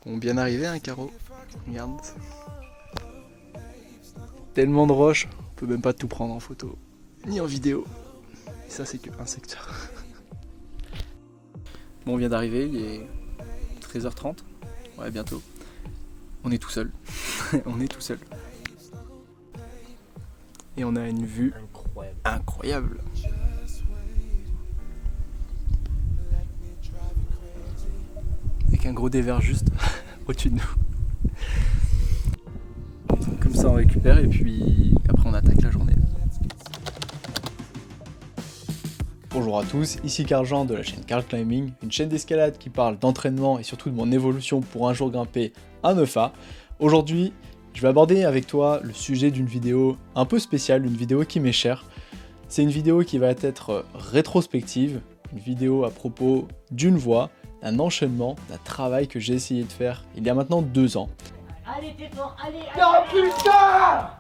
Bon, bien arrivé, hein, Caro. Regarde. Tellement de roches, on peut même pas tout prendre en photo, ni en vidéo. Et ça, c'est qu'un secteur. Bon, on vient d'arriver, il est 13h30. Ouais, bientôt. On est tout seul. On est tout seul. Et on a une vue incroyable. Avec un gros dévers juste au-dessus de nous. Comme ça on récupère et puis après on attaque la journée. Bonjour à tous, ici Carl Jean de la chaîne Carl Climbing, une chaîne d'escalade qui parle d'entraînement et surtout de mon évolution pour un jour grimper un 9A. Aujourd'hui, je vais aborder avec toi le sujet d'une vidéo un peu spéciale, une vidéo qui m'est chère. C'est une vidéo qui va être rétrospective, une vidéo à propos d'une voie, d'un enchaînement, d'un travail que j'ai essayé de faire il y a maintenant 2 ans. Allez, t'es fort, allez, Non, putain!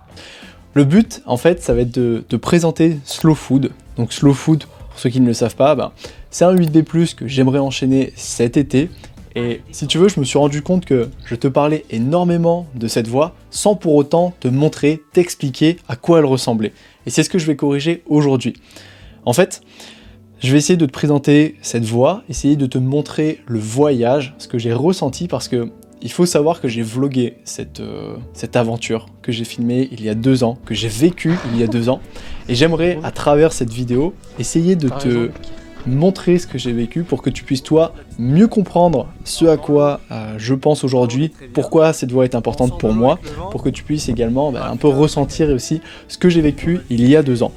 Le but, en fait, ça va être de présenter Slow Food. Donc Slow Food, pour ceux qui ne le savent pas, c'est un 8B+, que j'aimerais enchaîner cet été. Et si tu veux, je me suis rendu compte que je te parlais énormément de cette voie sans pour autant te montrer, t'expliquer à quoi elle ressemblait. Et c'est ce que je vais corriger aujourd'hui. En fait, je vais essayer de te présenter cette voie, essayer de te montrer le voyage, ce que j'ai ressenti, parce que il faut savoir que j'ai vlogué cette aventure que j'ai filmée il y a 2 ans, que j'ai vécue il y a 2 ans. Et j'aimerais, à travers cette vidéo, essayer de te montrer ce que j'ai vécu pour que tu puisses, toi, mieux comprendre ce à quoi je pense aujourd'hui, pourquoi cette voie est importante pour moi, pour que tu puisses également un peu ressentir aussi ce que j'ai vécu il y a 2 ans.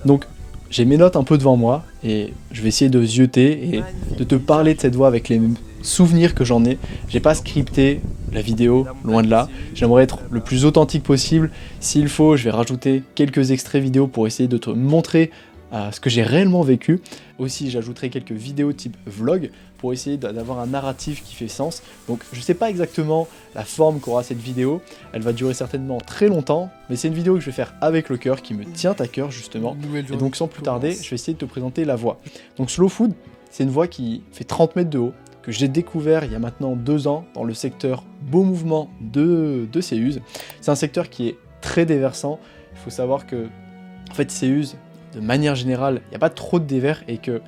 Donc, j'ai mes notes un peu devant moi et je vais essayer de zioter et de te parler de cette voie avec les souvenirs que j'en ai. J'ai pas scripté la vidéo, loin de là. J'aimerais être le plus authentique possible. S'il faut, je vais rajouter quelques extraits vidéo pour essayer de te montrer ce que j'ai réellement vécu. Aussi, j'ajouterai quelques vidéos type vlog pour essayer d'avoir un narratif qui fait sens. Donc, je sais pas exactement la forme qu'aura cette vidéo. Elle va durer certainement très longtemps, mais c'est une vidéo que je vais faire avec le cœur, qui me tient à cœur justement. Et donc, sans plus tarder, je vais essayer de te présenter la voie. Donc, Slow Food, c'est une voie qui fait 30 mètres de haut, que j'ai découvert il y a maintenant 2 ans dans le secteur Beau Mouvement de Céuse. C'est un secteur qui est très déversant. Il faut savoir que, en fait, Céuse, de manière générale, il n'y a pas trop de dévers et que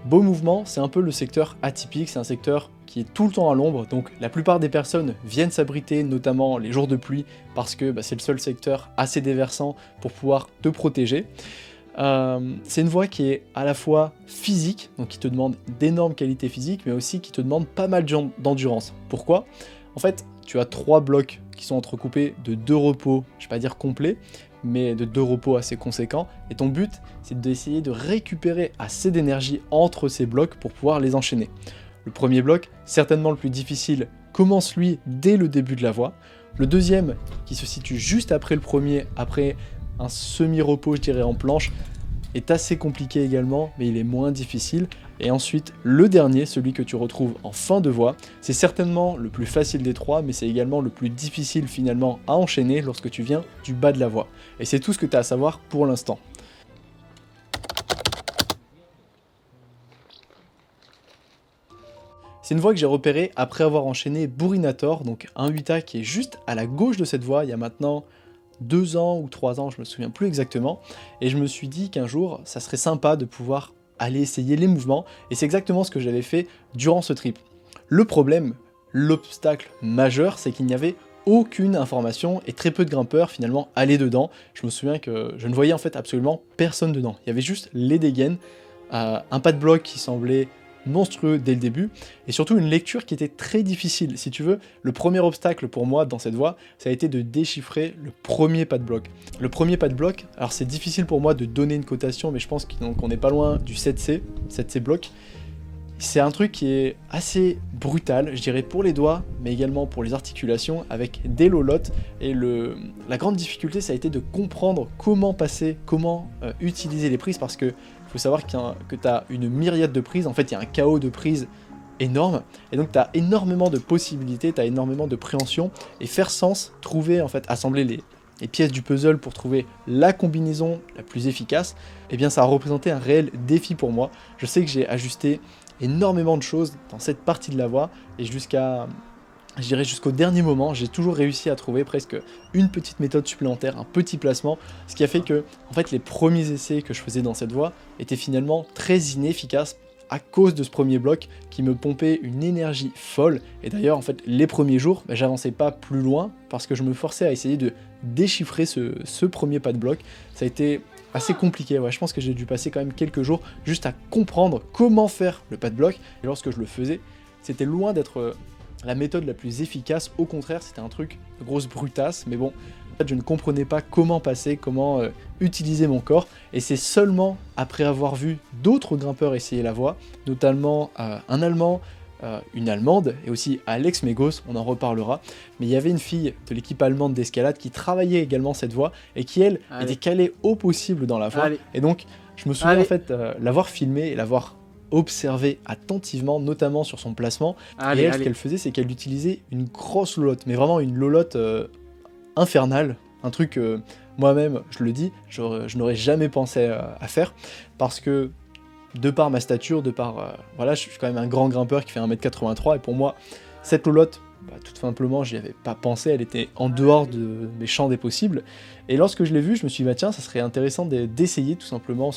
Beau Mouvement, c'est un peu le secteur atypique, c'est un secteur qui est tout le temps à l'ombre, donc la plupart des personnes viennent s'abriter, notamment les jours de pluie, parce que c'est le seul secteur assez déversant pour pouvoir te protéger. C'est une voie qui est à la fois physique, donc qui te demande d'énormes qualités physiques, mais aussi qui te demande pas mal d'endurance. Pourquoi ? En fait, tu as 3 blocs qui sont entrecoupés de 2 repos, je ne vais pas dire complets, mais de 2 repos assez conséquents, et ton but, c'est d'essayer de récupérer assez d'énergie entre ces blocs pour pouvoir les enchaîner. Le premier bloc, certainement le plus difficile, commence lui dès le début de la voie. Le deuxième, qui se situe juste après le premier, après un semi-repos, je dirais, en planche, est assez compliqué également, mais il est moins difficile. Et ensuite, le dernier, celui que tu retrouves en fin de voie, c'est certainement le plus facile des 3, mais c'est également le plus difficile finalement à enchaîner lorsque tu viens du bas de la voie. Et c'est tout ce que tu as à savoir pour l'instant. C'est une voie que j'ai repérée après avoir enchaîné Bourrinator, donc un 8A qui est juste à la gauche de cette voie, il y a maintenant 2 ans ou 3 ans, je me souviens plus exactement, et je me suis dit qu'un jour, ça serait sympa de pouvoir aller essayer les mouvements, et c'est exactement ce que j'avais fait durant ce trip. Le problème, l'obstacle majeur, c'est qu'il n'y avait aucune information et très peu de grimpeurs finalement allaient dedans. Je me souviens que je ne voyais en fait absolument personne dedans. Il y avait juste les dégaines, un pas de bloc qui semblait monstrueux dès le début, et surtout une lecture qui était très difficile. Si tu veux, le premier obstacle pour moi dans cette voie, ça a été de déchiffrer le premier pas de bloc. Le premier pas de bloc, alors c'est difficile pour moi de donner une cotation, mais je pense qu'on n'est pas loin du 7C bloc. C'est un truc qui est assez brutal, je dirais, pour les doigts, mais également pour les articulations, avec des lolottes, et la grande difficulté, ça a été de comprendre comment passer, comment utiliser les prises, parce que il faut savoir que tu as une myriade de prises, en fait il y a un chaos de prises énorme, et donc tu as énormément de possibilités, tu as énormément de préhension, et faire sens, trouver en fait, assembler les pièces du puzzle pour trouver la combinaison la plus efficace, eh bien ça a représenté un réel défi pour moi. Je sais que j'ai ajusté énormément de choses dans cette partie de la voie, et je dirais jusqu'au dernier moment, j'ai toujours réussi à trouver presque une petite méthode supplémentaire, un petit placement, ce qui a fait que en fait, les premiers essais que je faisais dans cette voie étaient finalement très inefficaces à cause de ce premier bloc qui me pompait une énergie folle. Et d'ailleurs, en fait, les premiers jours, j'avançais pas plus loin parce que je me forçais à essayer de déchiffrer ce premier pas de bloc. Ça a été assez compliqué, ouais. Je pense que j'ai dû passer quand même quelques jours juste à comprendre comment faire le pas de bloc. Et lorsque je le faisais, c'était loin d'être la méthode la plus efficace. Au contraire, c'était un truc de grosse brutasse, mais bon, en fait, je ne comprenais pas comment passer, comment utiliser mon corps, et c'est seulement après avoir vu d'autres grimpeurs essayer la voie, notamment un Allemand, une Allemande, et aussi Alex Megos, on en reparlera, mais il y avait une fille de l'équipe allemande d'escalade qui travaillait également cette voie, et qui, elle, était calée au possible dans la voie, et donc, je me souviens en fait l'avoir filmée et l'avoir observé attentivement, notamment sur son placement, et elle, ce qu'elle faisait, c'est qu'elle utilisait une grosse lolotte, mais vraiment une lolotte infernal, un truc moi-même, je le dis, je n'aurais jamais pensé à faire, parce que de par ma stature, de par voilà, je suis quand même un grand grimpeur qui fait 1m83, et pour moi, cette lolotte, tout simplement, j'y avais pas pensé, elle était en dehors de mes champs des possibles, et lorsque je l'ai vue, je me suis dit, tiens, ça serait intéressant d'essayer tout simplement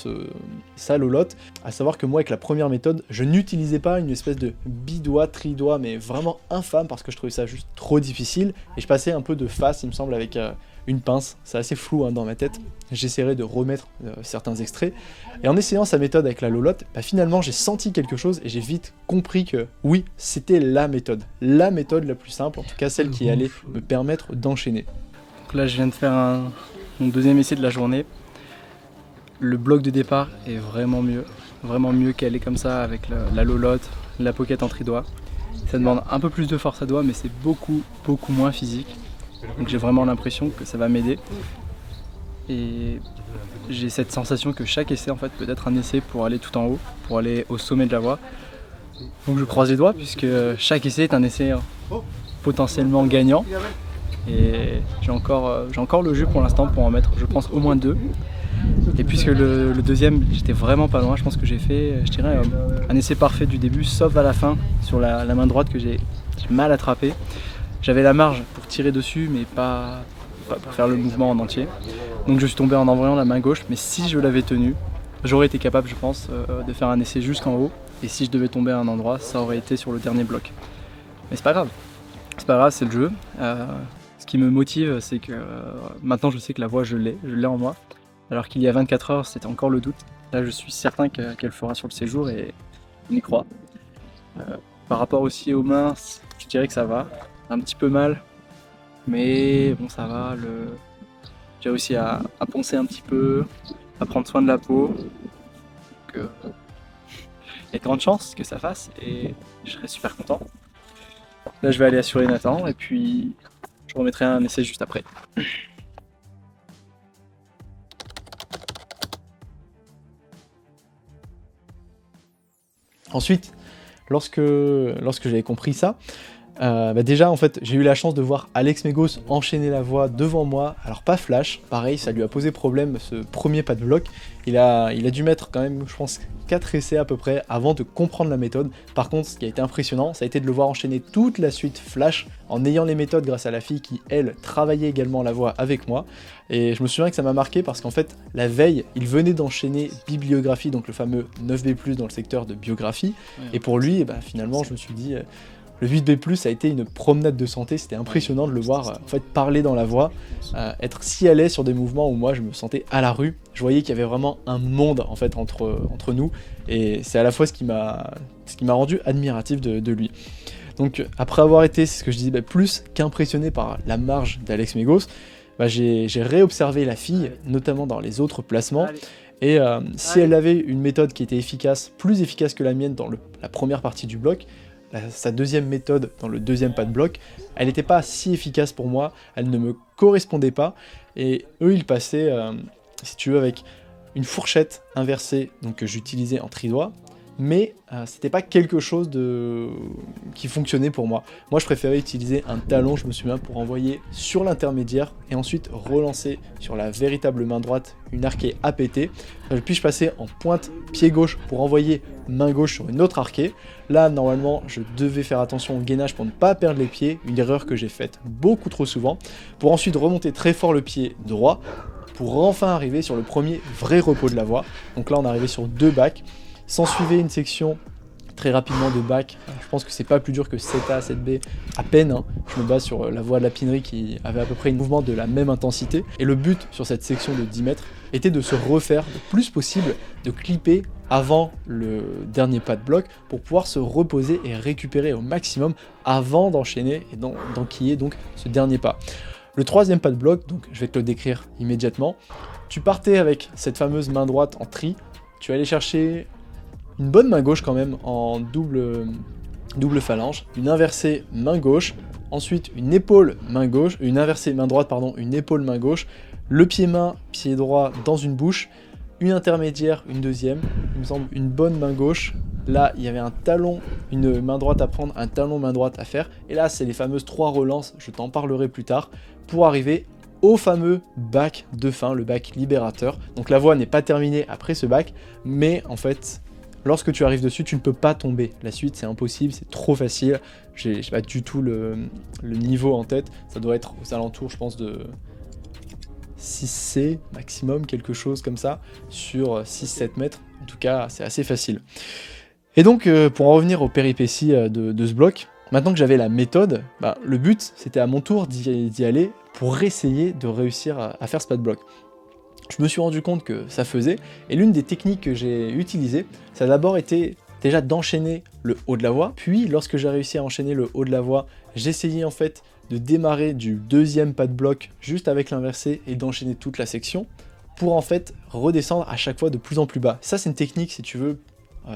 sa lolotte, à savoir que moi, avec la première méthode, je n'utilisais pas une espèce de bidoigt, tridoigt, mais vraiment infâme, parce que je trouvais ça juste trop difficile, et je passais un peu de face, il me semble, avec une pince, c'est assez flou dans ma tête, j'essaierai de remettre certains extraits, et en essayant sa méthode avec la lolotte, finalement j'ai senti quelque chose, et j'ai vite compris que oui, c'était la méthode la plus simple, en tout cas celle qui allait me permettre d'enchaîner. Donc là je viens de faire mon deuxième essai de la journée, le bloc de départ est vraiment mieux qu'elle est comme ça, avec la lolotte, la pocket en tri-doigt. Ça demande un peu plus de force à doigt, mais c'est beaucoup moins physique. Donc j'ai vraiment l'impression que ça va m'aider. Et j'ai cette sensation que chaque essai en fait peut être un essai pour aller tout en haut, pour aller au sommet de la voie. Donc je croise les doigts puisque chaque essai est un essai potentiellement gagnant. Et j'ai encore le jeu pour l'instant pour en mettre, je pense, au moins 2. Et puisque le deuxième, j'étais vraiment pas loin, je pense que j'ai fait, je dirais, un essai parfait du début, sauf à la fin, sur la main droite que j'ai mal attrapée. J'avais la marge pour tirer dessus, mais pas pour faire le mouvement en entier. Donc je suis tombé en envoyant la main gauche, mais si je l'avais tenue, j'aurais été capable, je pense, de faire un essai jusqu'en haut. Et si je devais tomber à un endroit, ça aurait été sur le dernier bloc. Mais c'est pas grave, c'est le jeu. Ce qui me motive, c'est que maintenant je sais que la voie, je l'ai en moi. Alors qu'il y a 24 heures, c'était encore le doute. Là, je suis certain qu'elle fera sur le séjour et on y croit. Par rapport aussi aux mains, je dirais que ça va. Un petit peu mal, mais bon, ça va. J'ai réussi à poncer un petit peu, à prendre soin de la peau. Donc, il y a de grandes chances que ça fasse et je serai super content. Là, je vais aller assurer Nathan et puis je remettrai un essai juste après. Ensuite, lorsque j'avais compris ça, déjà en fait j'ai eu la chance de voir Alex Megos enchaîner la voie devant moi, alors pas flash, pareil ça lui a posé problème ce premier pas de bloc, il a dû mettre quand même je pense 4 essais à peu près avant de comprendre la méthode. Par contre ce qui a été impressionnant ça a été de le voir enchaîner toute la suite flash en ayant les méthodes grâce à la fille qui elle travaillait également la voie avec moi, et je me souviens que ça m'a marqué parce qu'en fait la veille il venait d'enchaîner bibliographie, donc le fameux 9B+ dans le secteur de biographie, et pour lui finalement je me suis dit le 8B+, ça a été une promenade de santé, c'était impressionnant de le voir en fait, parler dans la voie, être si à l'aise sur des mouvements où moi je me sentais à la rue. Je voyais qu'il y avait vraiment un monde en fait, entre nous, et c'est à la fois ce qui m'a rendu admiratif de lui. Donc après avoir été, c'est ce que je disais, plus qu'impressionné par la marge d'Alex Megos, j'ai réobservé la fille, notamment dans les autres placements, et si elle avait une méthode qui était efficace, plus efficace que la mienne dans la première partie du bloc, sa deuxième méthode dans le deuxième pas de bloc, elle n'était pas si efficace pour moi, elle ne me correspondait pas, et eux ils passaient, si tu veux, avec une fourchette inversée, donc que j'utilisais en tri-doigt, mais c'était pas quelque chose qui fonctionnait pour moi. Moi je préférais utiliser un talon, je me souviens, pour envoyer sur l'intermédiaire et ensuite relancer sur la véritable main droite une arquée APT. Puis je passais en pointe pied gauche pour envoyer main gauche sur une autre arquée. Là normalement je devais faire attention au gainage pour ne pas perdre les pieds, une erreur que j'ai faite beaucoup trop souvent, pour ensuite remonter très fort le pied droit, pour enfin arriver sur le premier vrai repos de la voix. Donc là on est arrivé sur 2 bacs. S'en suivait une section très rapidement de bac. Je pense que c'est pas plus dur que 7A, 7B, à peine. Hein. Je me base sur la voie de la pinerie qui avait à peu près un mouvement de la même intensité. Et le but sur cette section de 10 mètres était de se refaire le plus possible, de clipper avant le dernier pas de bloc pour pouvoir se reposer et récupérer au maximum avant d'enchaîner et d'enquiller donc ce dernier pas. Le troisième pas de bloc, donc je vais te le décrire immédiatement. Tu partais avec cette fameuse main droite en tri. Tu allais chercher une bonne main gauche quand même en double phalange, une inversée main gauche, ensuite une épaule main gauche, une inversée main droite pardon, une épaule main gauche, le pied-main, pied droit dans une bouche, une intermédiaire, une deuxième, il me semble une bonne main gauche. Là, il y avait un talon, une main droite à prendre, un talon main droite à faire. Et là, c'est les fameuses 3 relances, je t'en parlerai plus tard, pour arriver au fameux bac de fin, le bac libérateur. Donc la voie n'est pas terminée après ce bac, mais en fait, lorsque tu arrives dessus, tu ne peux pas tomber. La suite, c'est impossible, c'est trop facile. J'ai pas du tout le niveau en tête. Ça doit être aux alentours, je pense, de 6C maximum, quelque chose comme ça, sur 6-7 mètres. En tout cas, c'est assez facile. Et donc, pour en revenir aux péripéties de ce bloc, maintenant que j'avais la méthode, le but, c'était à mon tour d'y aller pour essayer de réussir à faire ce pas de bloc. Je me suis rendu compte que ça faisait, et l'une des techniques que j'ai utilisées, ça a d'abord été déjà d'enchaîner le haut de la voie, puis lorsque j'ai réussi à enchaîner le haut de la voie, j'essayais en fait de démarrer du deuxième pas de bloc juste avec l'inversé et d'enchaîner toute la section, pour en fait redescendre à chaque fois de plus en plus bas. Ça c'est une technique, si tu veux,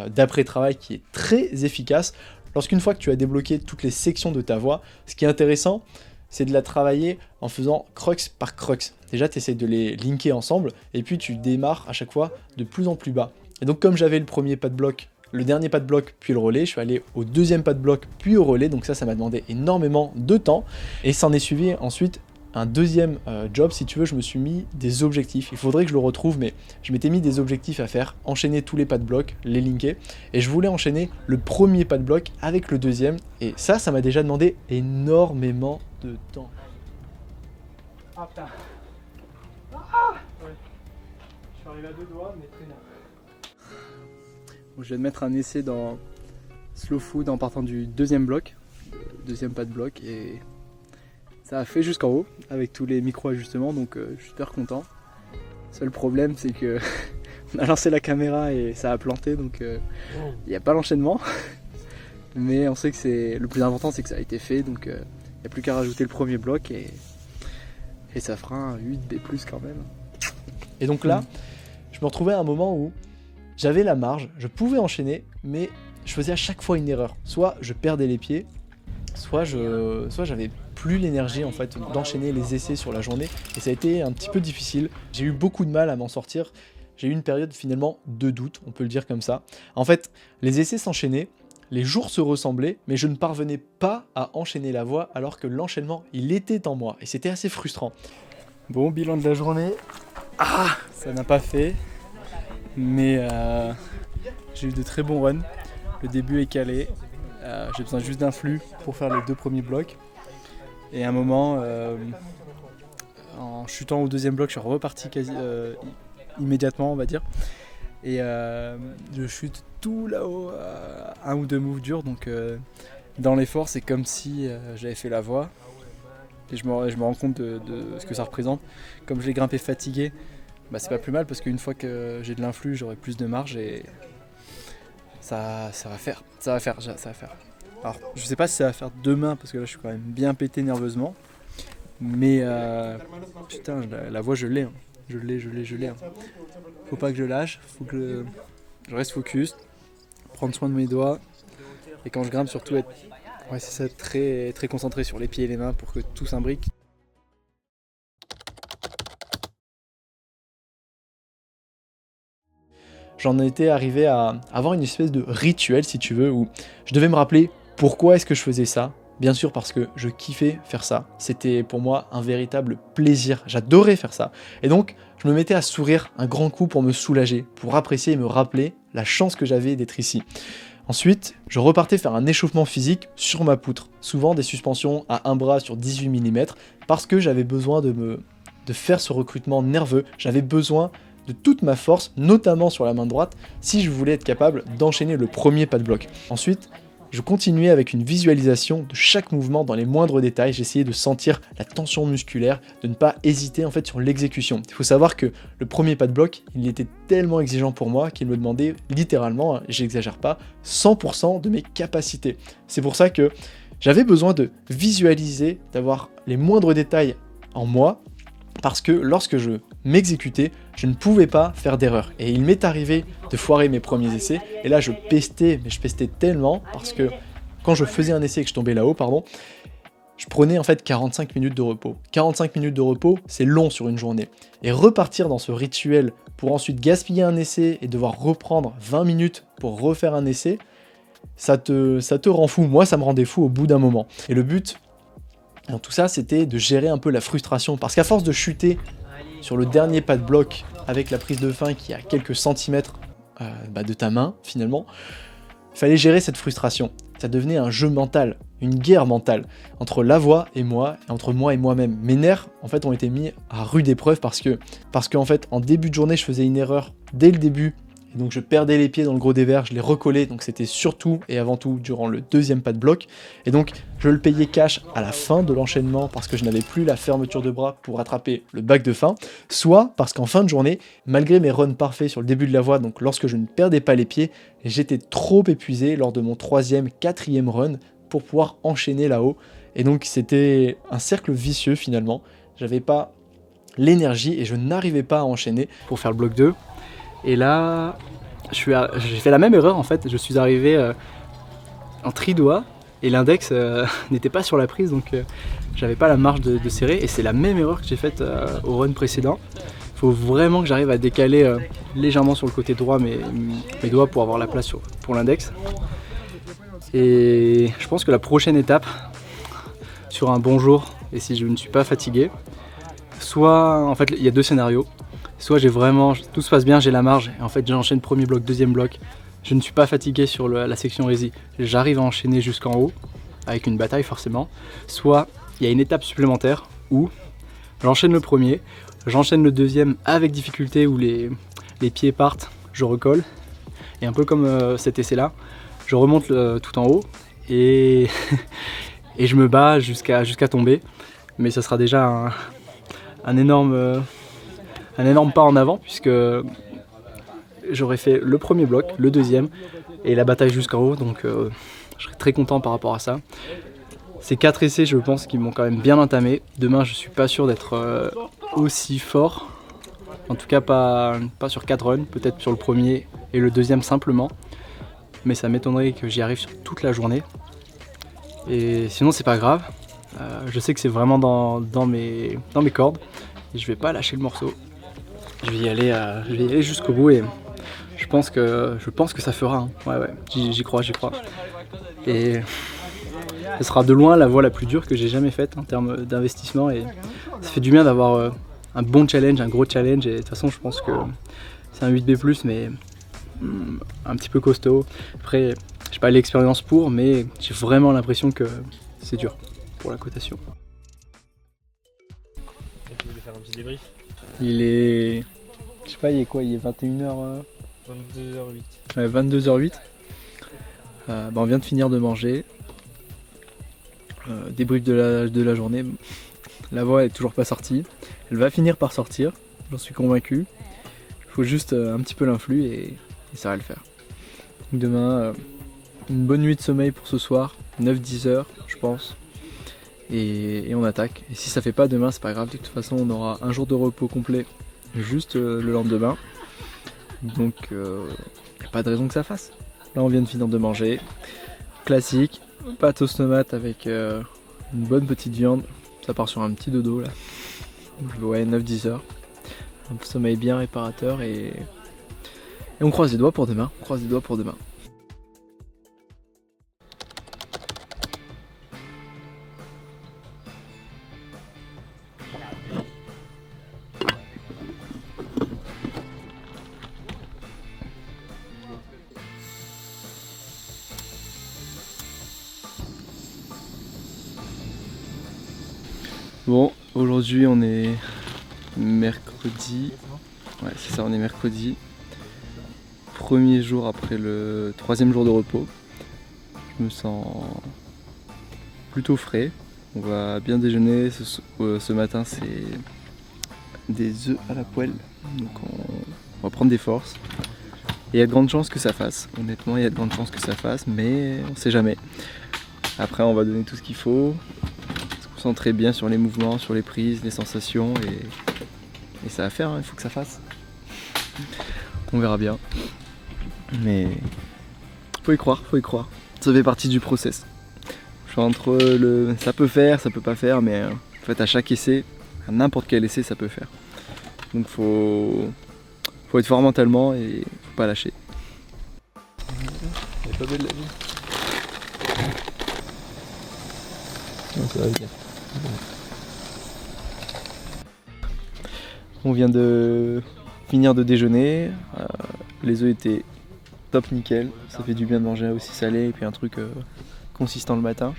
d'après-travail qui est très efficace. Lorsqu'une fois que tu as débloqué toutes les sections de ta voix, ce qui est intéressant, c'est de la travailler en faisant crux par crux. Déjà, tu essaies de les linker ensemble, et puis tu démarres à chaque fois de plus en plus bas. Et donc comme j'avais le premier pas de bloc, le dernier pas de bloc, puis le relais, je suis allé au deuxième pas de bloc, puis au relais, donc ça m'a demandé énormément de temps, et s'en est suivi ensuite un deuxième job, si tu veux, je me suis mis des objectifs. Il faudrait que je le retrouve, mais je m'étais mis des objectifs à faire, enchaîner tous les pas de bloc, les linker, et je voulais enchaîner le premier pas de bloc avec le deuxième, et ça m'a déjà demandé énormément de temps. Ah putain. Ouais. Je suis arrivé à 2 doigts, mais très bien. Bon, je vais te mettre un essai dans Slow Food en partant du deuxième bloc, deuxième pas de bloc, et ça a fait jusqu'en haut avec tous les micro-ajustements, donc je suis super content. Seul problème, c'est que on a lancé la caméra et ça a planté, donc il n'y a pas l'enchaînement. Mais on sait que c'est le plus important, c'est que ça a été fait, donc il n'y a plus qu'à rajouter le premier bloc et ça fera un 8B+ quand même. Et donc là, je me retrouvais à un moment où j'avais la marge, je pouvais enchaîner, mais je faisais à chaque fois une erreur. Soit je perdais les pieds, soit j'avais plus l'énergie en fait d'enchaîner les essais sur la journée, et ça a été un petit peu difficile. J'ai eu beaucoup de mal à m'en sortir. J'ai eu une période finalement de doute, on peut le dire comme ça. En fait, les essais s'enchaînaient, les jours se ressemblaient, mais je ne parvenais pas à enchaîner la voix alors que l'enchaînement, il était en moi, et c'était assez frustrant. Bon, bilan de la journée. Ah, ça n'a pas fait, mais j'ai eu de très bons runs. Le début est calé, j'ai besoin juste d'un flux pour faire les 2 premiers blocs. Et à un moment, en chutant au deuxième bloc, je suis reparti immédiatement, on va dire. Et je chute tout là-haut, 1 ou 2 moves durs. Donc dans l'effort, c'est comme si j'avais fait la voix. Et je me rends compte de ce que ça représente. Comme je l'ai grimpé fatigué, c'est pas plus mal parce qu'une fois que j'ai de l'influx, j'aurai plus de marge et ça va faire. Alors, je sais pas si ça va faire demain parce que là je suis quand même bien pété nerveusement. Mais putain, la voix je l'ai. Hein. Je l'ai. Hein. Faut pas que je lâche, faut que je reste focus, prendre soin de mes doigts. Et quand je grimpe, surtout être c'est ça, très, très concentré sur les pieds et les mains pour que tout s'imbrique. j'en étais arrivé à avoir une espèce de rituel, si tu veux, où je devais me rappeler pourquoi est-ce que je faisais ça. Bien sûr parce que je kiffais faire ça. C'était pour moi un véritable plaisir. J'adorais faire ça. Et donc, je me mettais à sourire un grand coup pour me soulager, pour apprécier et me rappeler la chance que j'avais d'être ici. Ensuite, je repartais faire un échauffement physique sur ma poutre, souvent des suspensions à un bras sur 18 mm, parce que j'avais besoin de faire ce recrutement nerveux, j'avais besoin de toute ma force, notamment sur la main droite, si je voulais être capable d'enchaîner le premier pas de bloc. Ensuite, je continuais avec une visualisation de chaque mouvement dans les moindres détails, j'essayais de sentir la tension musculaire, de ne pas hésiter en fait sur l'exécution. Il faut savoir que le premier pas de bloc, il était tellement exigeant pour moi qu'il me demandait littéralement, j'exagère pas, 100% de mes capacités. C'est pour ça que j'avais besoin de visualiser, d'avoir les moindres détails en moi, parce que lorsque je m'exécutais, je ne pouvais pas faire d'erreur. Et il m'est arrivé de foirer mes premiers essais, et là je pestais, mais je pestais tellement, parce que quand je faisais un essai et que je tombais là-haut, je prenais en fait 45 minutes de repos. 45 minutes de repos, c'est long sur une journée. Et repartir dans ce rituel pour ensuite gaspiller un essai et devoir reprendre 20 minutes pour refaire un essai, ça te rend fou. Moi, ça me rendait fou au bout d'un moment. Et le but dans tout ça, c'était de gérer un peu la frustration, parce qu'à force de chuter sur le dernier pas de bloc avec la prise de fin qui est à quelques centimètres de ta main, finalement, il fallait gérer cette frustration. Ça devenait un jeu mental, une guerre mentale, entre la voix et moi, et entre moi et moi-même. Mes nerfs, en fait, ont été mis à rude épreuve parce que en fait, en début de journée, je faisais une erreur dès le début, et donc je perdais les pieds dans le gros des verres, je les recollais, donc c'était surtout et avant tout durant le deuxième pas de bloc, et donc je le payais cash à la fin de l'enchaînement parce que je n'avais plus la fermeture de bras pour attraper le bac de fin, soit parce qu'en fin de journée, malgré mes runs parfaits sur le début de la voie, donc lorsque je ne perdais pas les pieds, j'étais trop épuisé lors de mon 3e, 4e run pour pouvoir enchaîner là-haut, et donc c'était un cercle vicieux finalement, j'avais pas l'énergie et je n'arrivais pas à enchaîner Pour faire le bloc 2. Et là, j'ai fait la même erreur en fait. Je suis arrivé en tri-doigt et l'index n'était pas sur la prise, donc j'avais pas la marge de serrer. Et c'est la même erreur que j'ai faite au run précédent. Il faut vraiment que j'arrive à décaler légèrement sur le côté droit mes doigts pour avoir la place pour l'index. Et je pense que la prochaine étape, sur un bon jour, et si je ne suis pas fatigué, soit, en fait, il y a deux scénarios. Soit j'ai vraiment, tout se passe bien, j'ai la marge, et en fait j'enchaîne premier bloc, deuxième bloc, je ne suis pas fatigué sur la section rési, j'arrive à enchaîner jusqu'en haut, avec une bataille forcément. Soit il y a une étape supplémentaire où j'enchaîne le premier, j'enchaîne le deuxième avec difficulté, où les pieds partent, je recolle, et un peu comme cet essai là, je remonte tout en haut, et, et je me bats jusqu'à tomber, mais ça sera déjà un énorme pas en avant, puisque j'aurais fait le premier bloc, le deuxième et la bataille jusqu'en haut, donc je serais très content par rapport à ça. Ces 4 essais, je pense qu'ils m'ont quand même bien entamé. Demain, je suis pas sûr d'être aussi fort, en tout cas pas sur 4 runs, peut-être sur le premier et le deuxième simplement, mais ça m'étonnerait que j'y arrive sur toute la journée. Et sinon c'est pas grave, je sais que c'est vraiment dans mes cordes et je vais pas lâcher le morceau. Je vais y aller jusqu'au bout et je pense que ça fera. Hein. Ouais, j'y crois. Et ce sera de loin la voie la plus dure que j'ai jamais faite en termes d'investissement, et ça fait du bien d'avoir un bon challenge, un gros challenge, et de toute façon je pense que c'est un 8B+, mais un petit peu costaud. Après, j'ai pas l'expérience pour, mais j'ai vraiment l'impression que c'est dur pour la cotation. Tu voulais faire un petit débrief? Il est... Je sais pas, il est quoi? Il est 21h... 22h08. Ouais, 22h08. On vient de finir de manger. Débrief de la journée. La voix est toujours pas sortie. Elle va finir par sortir, j'en suis convaincu. Il faut juste un petit peu l'influx et ça va le faire. Donc demain, une bonne nuit de sommeil pour ce soir, 9-10 heures je pense. Et on attaque. Et si ça fait pas demain, c'est pas grave, de toute façon on aura un jour de repos complet juste le lendemain. Donc y a pas de raison que ça fasse. Là on vient de finir de manger. Classique, pâte aux tomates avec une bonne petite viande. Ça part sur un petit dodo là. Ouais, 9-10 heures. Un sommeil bien réparateur et Et on croise les doigts pour demain, on croise les doigts pour demain. Bon, aujourd'hui on est mercredi. Ouais, c'est ça, on est mercredi. Premier jour après le 3e jour de repos. Je me sens plutôt frais. On va bien déjeuner. Ce matin, c'est des œufs à la poêle. Donc on va prendre des forces. Et il y a de grandes chances que ça fasse. Honnêtement, il y a de grandes chances que ça fasse, mais on sait jamais. Après, on va donner tout ce qu'il faut. Se concentrer bien sur les mouvements, sur les prises, les sensations. Et ça va faire, hein, il faut que ça fasse. On verra bien. Mais faut y croire, faut y croire. Ça fait partie du process. Je suis entre le ça peut faire, ça peut pas faire, mais en fait à chaque essai, à n'importe quel essai, ça peut faire. Donc faut être fort mentalement et faut pas lâcher. Elle est pas belle la vie. Non, ça va bien. On vient de finir de déjeuner. Les œufs étaient top nickel, ça fait du bien de manger aussi salé et puis un truc consistant le matin.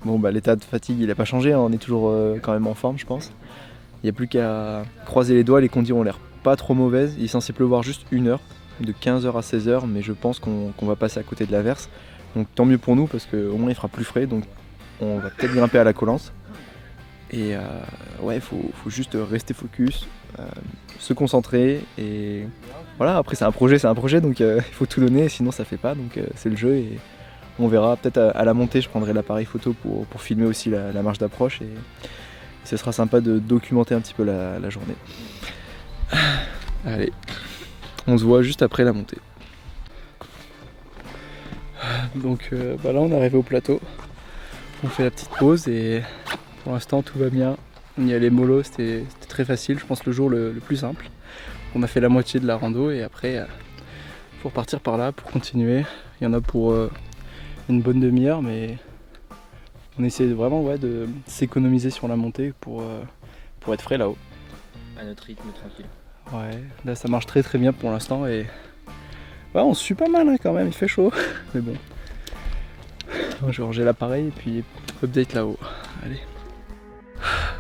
Bon bah l'état de fatigue il n'a pas changé, hein, on est toujours quand même en forme je pense. Il n'y a plus qu'à croiser les doigts, les conditions ont l'air pas trop mauvaises, il est censé pleuvoir juste 1 heure, de 15h à 16h, mais je pense qu'on va passer à côté de l'averse. Donc tant mieux pour nous parce qu'au moins il fera plus frais, donc on va peut-être grimper à la Collance. Et ouais, faut juste rester focus, se concentrer et voilà, après c'est un projet donc il faut tout donner sinon ça fait pas, donc c'est le jeu et on verra. Peut-être à la montée je prendrai l'appareil photo pour filmer aussi la marche d'approche et ce sera sympa de documenter un petit peu la journée. Allez, on se voit juste après la montée. Donc là on est arrivé au plateau, on fait la petite pause et pour l'instant tout va bien. On y allait mollo, c'était très facile, je pense le jour le plus simple. On a fait la moitié de la rando et après il faut repartir par là pour continuer. Il y en a pour une bonne demi-heure, mais on essaie vraiment de s'économiser sur la montée pour être frais là-haut. À notre rythme tranquille. Ouais, là ça marche très bien pour l'instant et ouais, on se suit pas mal hein, quand même, il fait chaud. Mais bon, je vais ranger l'appareil et puis update là-haut. Allez.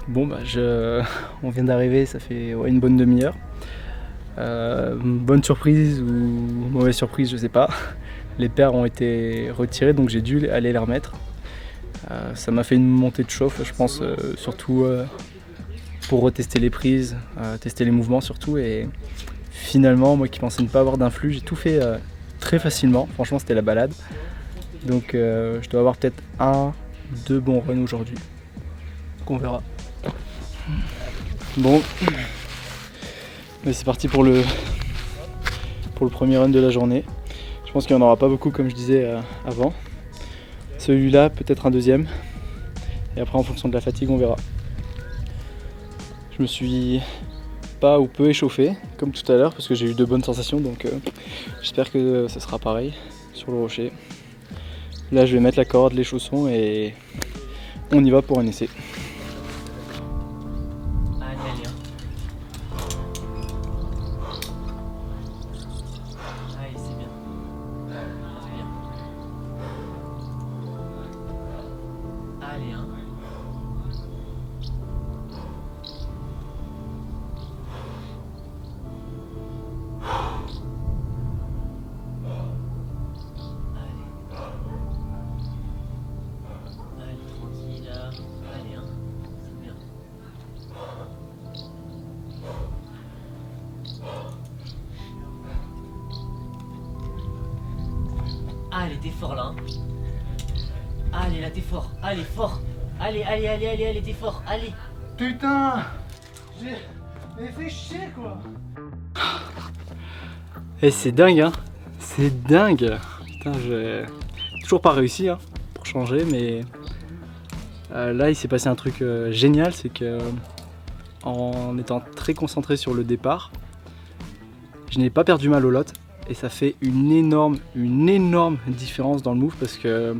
Bon bah on vient d'arriver, ça fait une bonne demi-heure. Bonne surprise ou mauvaise surprise, je sais pas. Les paires ont été retirées donc j'ai dû aller les remettre. Ça m'a fait une montée de chauffe, je pense, surtout pour retester les prises, tester les mouvements surtout. Et finalement, moi qui pensais ne pas avoir d'influx, j'ai tout fait très facilement. Franchement, c'était la balade. Donc je dois avoir peut-être 1-2 bons runs aujourd'hui. Donc on verra. Bon, mais c'est parti pour le premier run de la journée. Je pense qu'il n'y en aura pas beaucoup comme je disais avant. Celui-là, peut-être un deuxième. Et après en fonction de la fatigue, on verra. Je me suis pas ou peu échauffé, comme tout à l'heure, parce que j'ai eu de bonnes sensations, donc j'espère que ce sera pareil sur le rocher. Là, je vais mettre la corde, les chaussons et on y va pour un essai. Allez, t'es fort là. Hein. Allez, là, t'es fort. Allez, fort. Allez, t'es fort. Allez. Putain, j'ai fait chier quoi. Et c'est dingue, hein. C'est dingue. Putain, j'ai toujours pas réussi hein, pour changer, mais là, il s'est passé un truc génial, c'est que en étant très concentré sur le départ, je n'ai pas perdu ma lolotte et ça fait une énorme différence dans le move parce que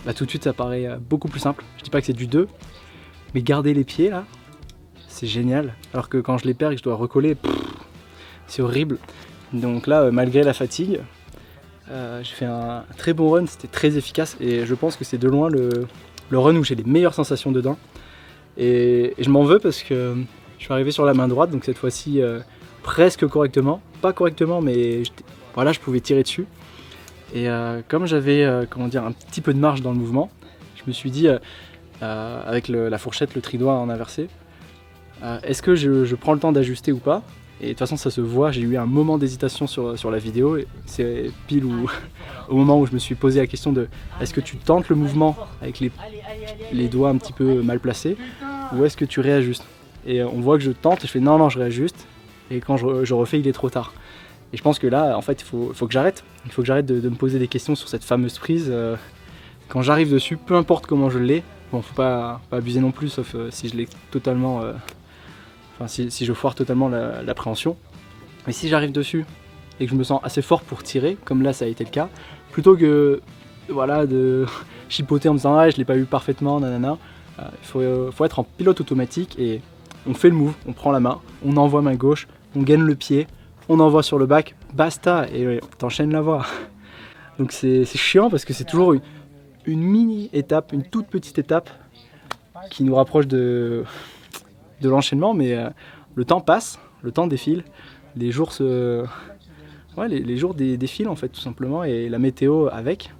bah, tout de suite ça paraît beaucoup plus simple. Je dis pas que c'est du 2, mais garder les pieds là, c'est génial. Alors que quand je les perds et que je dois recoller, c'est horrible. Donc là, malgré la fatigue, j'ai fait un très bon run, c'était très efficace et je pense que c'est de loin le run où j'ai les meilleures sensations dedans. Et je m'en veux parce que je suis arrivé sur la main droite, donc cette fois-ci presque correctement. Pas correctement, mais voilà, je pouvais tirer dessus. Et comme j'avais comment dire, un petit peu de marge dans le mouvement, je me suis dit, avec la fourchette, le tri-doigt en inversé, est-ce que je prends le temps d'ajuster ou pas? Et de toute façon ça se voit, j'ai eu un moment d'hésitation sur la vidéo, c'est pile au moment où je me suis posé la question de est-ce que tu tentes le mouvement avec les doigts un petit peu mal placés ou est-ce que tu réajustes? Et on voit que je tente et je fais non je réajuste, et quand je refais il est trop tard. Et je pense que là en fait il faut que j'arrête, de me poser des questions sur cette fameuse prise. Quand j'arrive dessus, peu importe comment je l'ai, bon faut pas abuser non plus sauf si je l'ai totalement... si je foire totalement l'appréhension. Mais si j'arrive dessus et que je me sens assez fort pour tirer, comme là ça a été le cas, plutôt que voilà, de chipoter en me disant je l'ai pas eu parfaitement, nanana, il faut être en pilote automatique et on fait le move, on prend la main, on envoie main gauche, on gaine le pied, on envoie sur le back, basta, et t'enchaînes la voie. Donc c'est chiant parce que c'est toujours une mini étape, une toute petite étape qui nous rapproche de l'enchaînement, mais le temps passe, le temps défile, les jours les jours défilent en fait tout simplement, et la météo avec.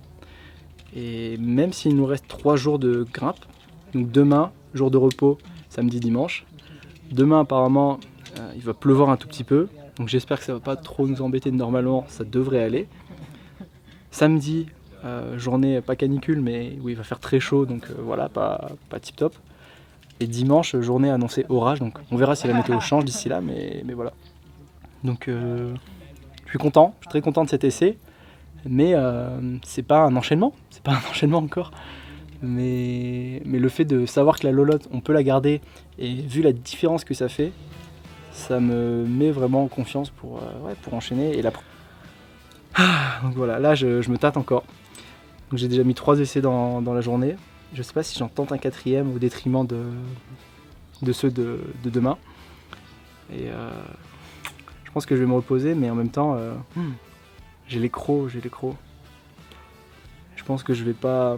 Et même s'il nous reste 3 jours de grimpe, donc demain, jour de repos, samedi, dimanche. Demain apparemment il va pleuvoir un tout petit peu, donc j'espère que ça va pas trop nous embêter, normalement ça devrait aller. Samedi, journée pas canicule, mais où il va faire très chaud, donc voilà, pas tip top. Et dimanche, journée annoncée orage, donc on verra si la météo change d'ici là, mais voilà. Donc je suis content, je suis très content de cet essai, mais c'est pas un enchaînement encore. Mais le fait de savoir que la lolotte, on peut la garder, et vu la différence que ça fait, ça me met vraiment en confiance pour enchaîner. Et donc voilà, là je me tâte encore. Donc j'ai déjà mis 3 essais dans la journée. Je sais pas si j'en tente un 4e au détriment de ceux de demain. Et je pense que je vais me reposer, mais en même temps, j'ai les crocs. Je pense que je vais pas...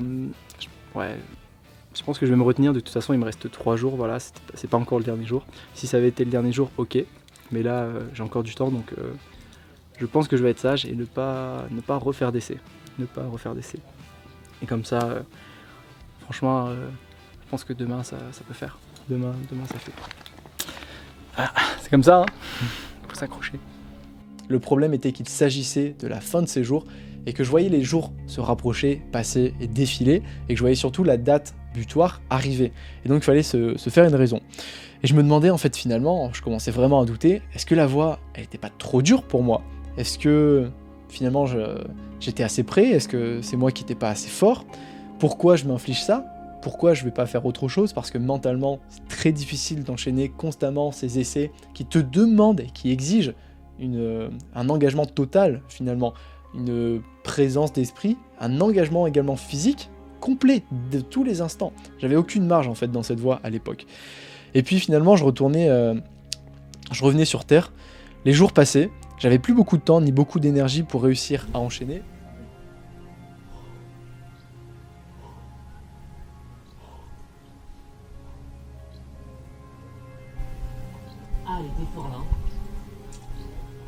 je pense que je vais me retenir. De toute façon, il me reste 3 jours, voilà, c'est pas encore le dernier jour. Si ça avait été le dernier jour, ok. Mais là, j'ai encore du temps, donc je pense que je vais être sage et ne pas refaire d'essai. Et comme ça... franchement, je pense que demain ça peut faire. Demain ça fait. Ah, c'est comme ça, hein. Faut s'accrocher. Le problème était qu'il s'agissait de la fin de ces jours et que je voyais les jours se rapprocher, passer et défiler, et que je voyais surtout la date butoir arriver. Et donc il fallait se faire une raison. Et je me demandais en fait finalement, je commençais vraiment à douter, est-ce que la voie elle était pas trop dure pour moi? Est-ce que finalement j'étais assez prêt? Est-ce que c'est moi qui n'étais pas assez fort? Pourquoi je m'inflige ça? Pourquoi je vais pas faire autre chose? Parce que mentalement, c'est très difficile d'enchaîner constamment ces essais qui te demandent et qui exigent un engagement total finalement, une présence d'esprit, un engagement également physique complet de tous les instants. J'avais aucune marge en fait dans cette voie à l'époque. Et puis finalement, je revenais sur Terre, les jours passaient, j'avais plus beaucoup de temps ni beaucoup d'énergie pour réussir à enchaîner. Allez, t'es fort là.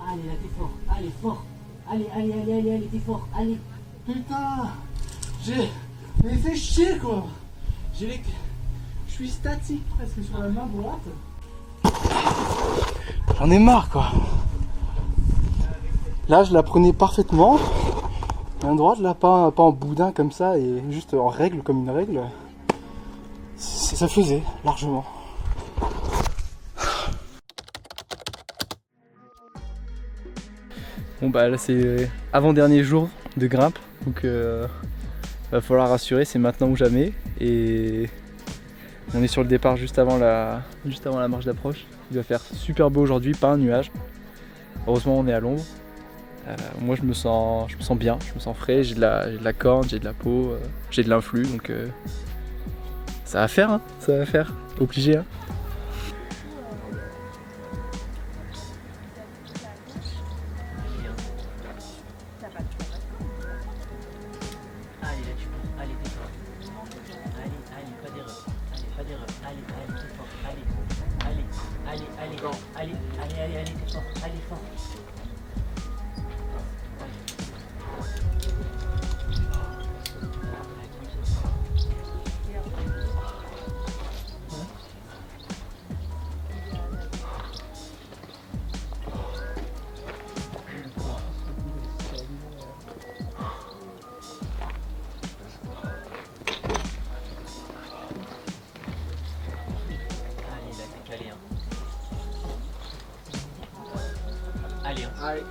Allez, là, t'es fort. Allez, fort. Allez, t'es fort. Allez. Putain, mais fait chier quoi. Je suis statique presque sur la main droite. J'en ai marre quoi. Là, je la prenais parfaitement. Main droite, là, pas en boudin comme ça, et juste en règle, comme une règle. Ça faisait largement. Bon bah là c'est avant-dernier jour de grimpe, donc va falloir rassurer, c'est maintenant ou jamais, et on est sur le départ juste avant la marche d'approche. Il va faire super beau aujourd'hui, pas un nuage, Heureusement on est à l'ombre. Moi je me sens bien, je me sens frais, j'ai de la corne, j'ai de la peau, j'ai de l'influx, donc ça va faire, hein, ça va faire, obligé. Hein. Allez, là tu peux. Allez, t'es fort. Allez, allez, pas d'erreur. Allez, pas d'erreur. Allez, allez, t'es fort. Allez, allez, allez, allez, allez, allez, allez, allez, t'es fort. Allez, fort. Allez, là, t'es calé, hein. Allez, hein. Allez.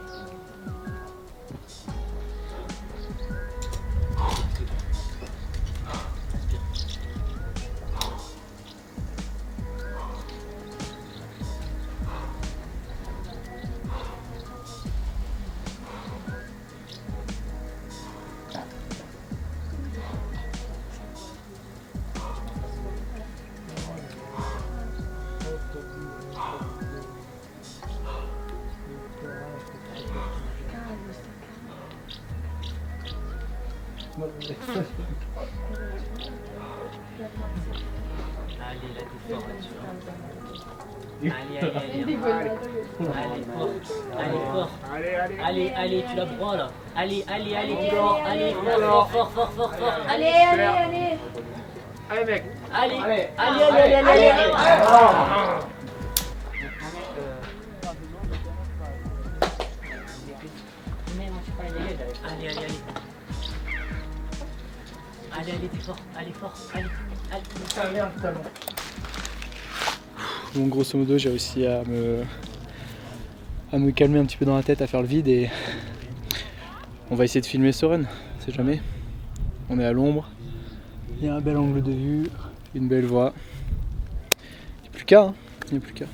Allez, là, t'es fort là-dessus. Allez, allez, allez. Allez, fort. Allez, fort. Allez, allez. Allez, allez, tu la prends là. Allez, allez, allez, t'es fort. Allez, fort, fort, fort, fort, fort. Allez, Allez, allez. Allez, mec. allez, allez, allez, allez, allez. Mais moi, je suis pas allé. Allez, allez, allez. Allez, allez, t'es fort. Allez, fort. Allez, allez. Donc grosso modo j'ai réussi à me calmer un petit peu dans la tête, à faire le vide et on va essayer de filmer ce run, on sait jamais. On est à l'ombre, il y a un bel angle de vue, une belle voie. Il n'y a plus qu'à, hein. Il n'y a plus qu'à.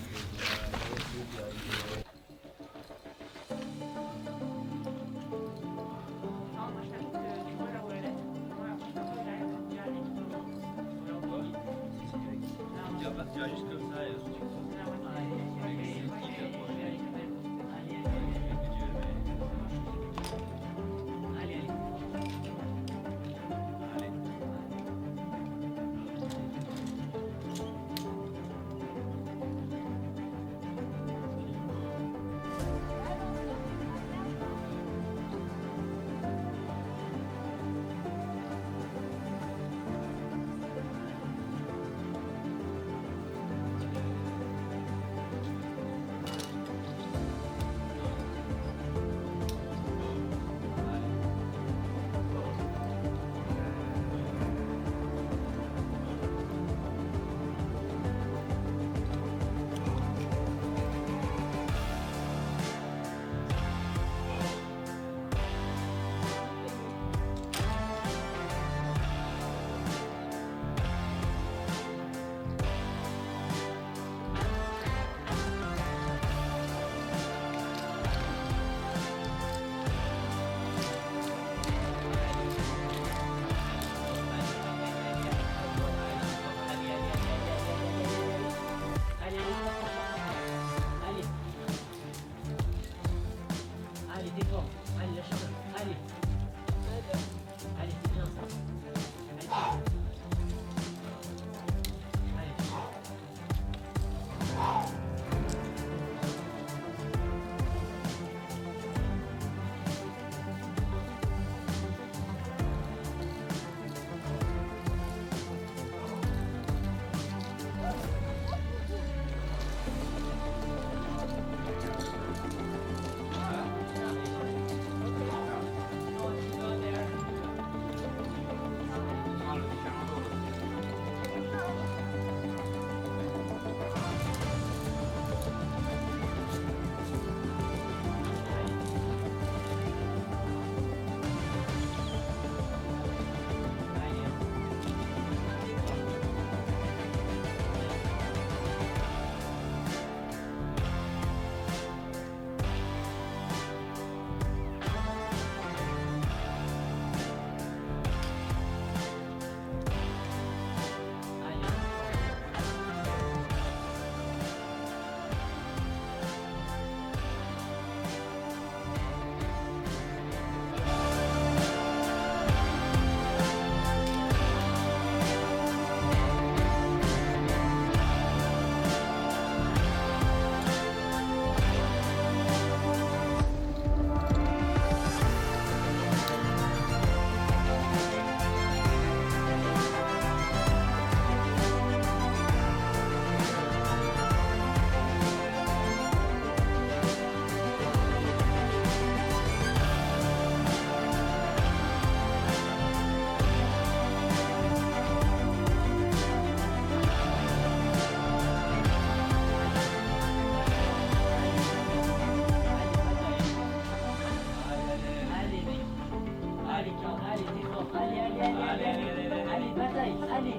Allez, t'es fort. Allez, allez, allez, allez, allez. Allez, bataille. Allez.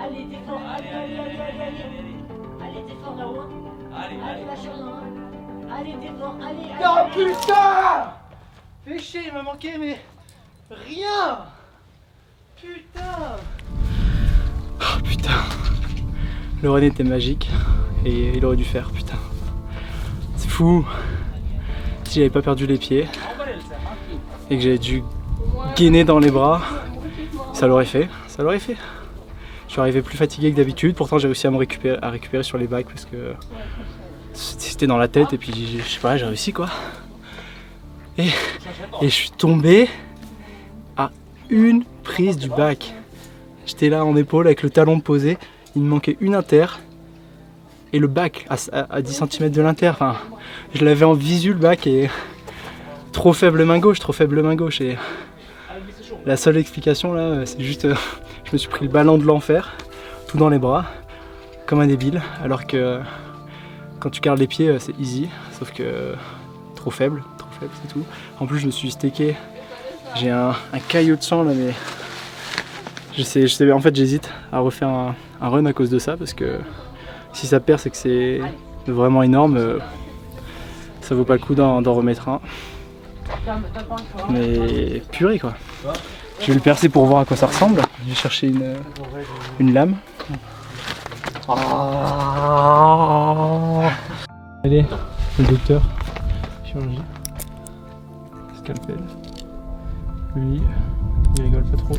Allez, t'es fort. Allez, allez, allez, allez, allez. Allez, t'es fort là-haut. Allez, lâche rien. Allez, t'es fort. Allez, allez. Oh putain! Fais chier, il m'a manqué, mais rien! Putain! Oh putain. Le run était magique et il aurait dû faire, putain. C'est fou. Si j'avais pas perdu les pieds et que j'avais dû gainer dans les bras, ça l'aurait fait, ça l'aurait fait. Je suis arrivé plus fatigué que d'habitude, pourtant j'ai réussi à me récupérer sur les bacs parce que c'était dans la tête et puis je sais pas, j'ai réussi quoi. Et je suis tombé à une prise du bac. J'étais là en épaule avec le talon posé, il me manquait une inter et le bac à 10 cm de l'inter. Enfin, je l'avais en visu le bac et trop faible main gauche et la seule explication là c'est juste je me suis pris le ballon de l'enfer tout dans les bras comme un débile alors que quand tu gardes les pieds c'est easy sauf que trop faible c'est tout. En plus je me suis steaké, j'ai un caillot de sang là mais je sais en fait j'hésite à refaire un run à cause de ça parce que si ça perd c'est que c'est vraiment énorme, ça vaut pas le coup d'en remettre un. Mais purée quoi. Je vais le percer pour voir à quoi ça ressemble. Je vais chercher une lame. Allez, le docteur, chirurgie, scalpel. Lui, il rigole pas trop.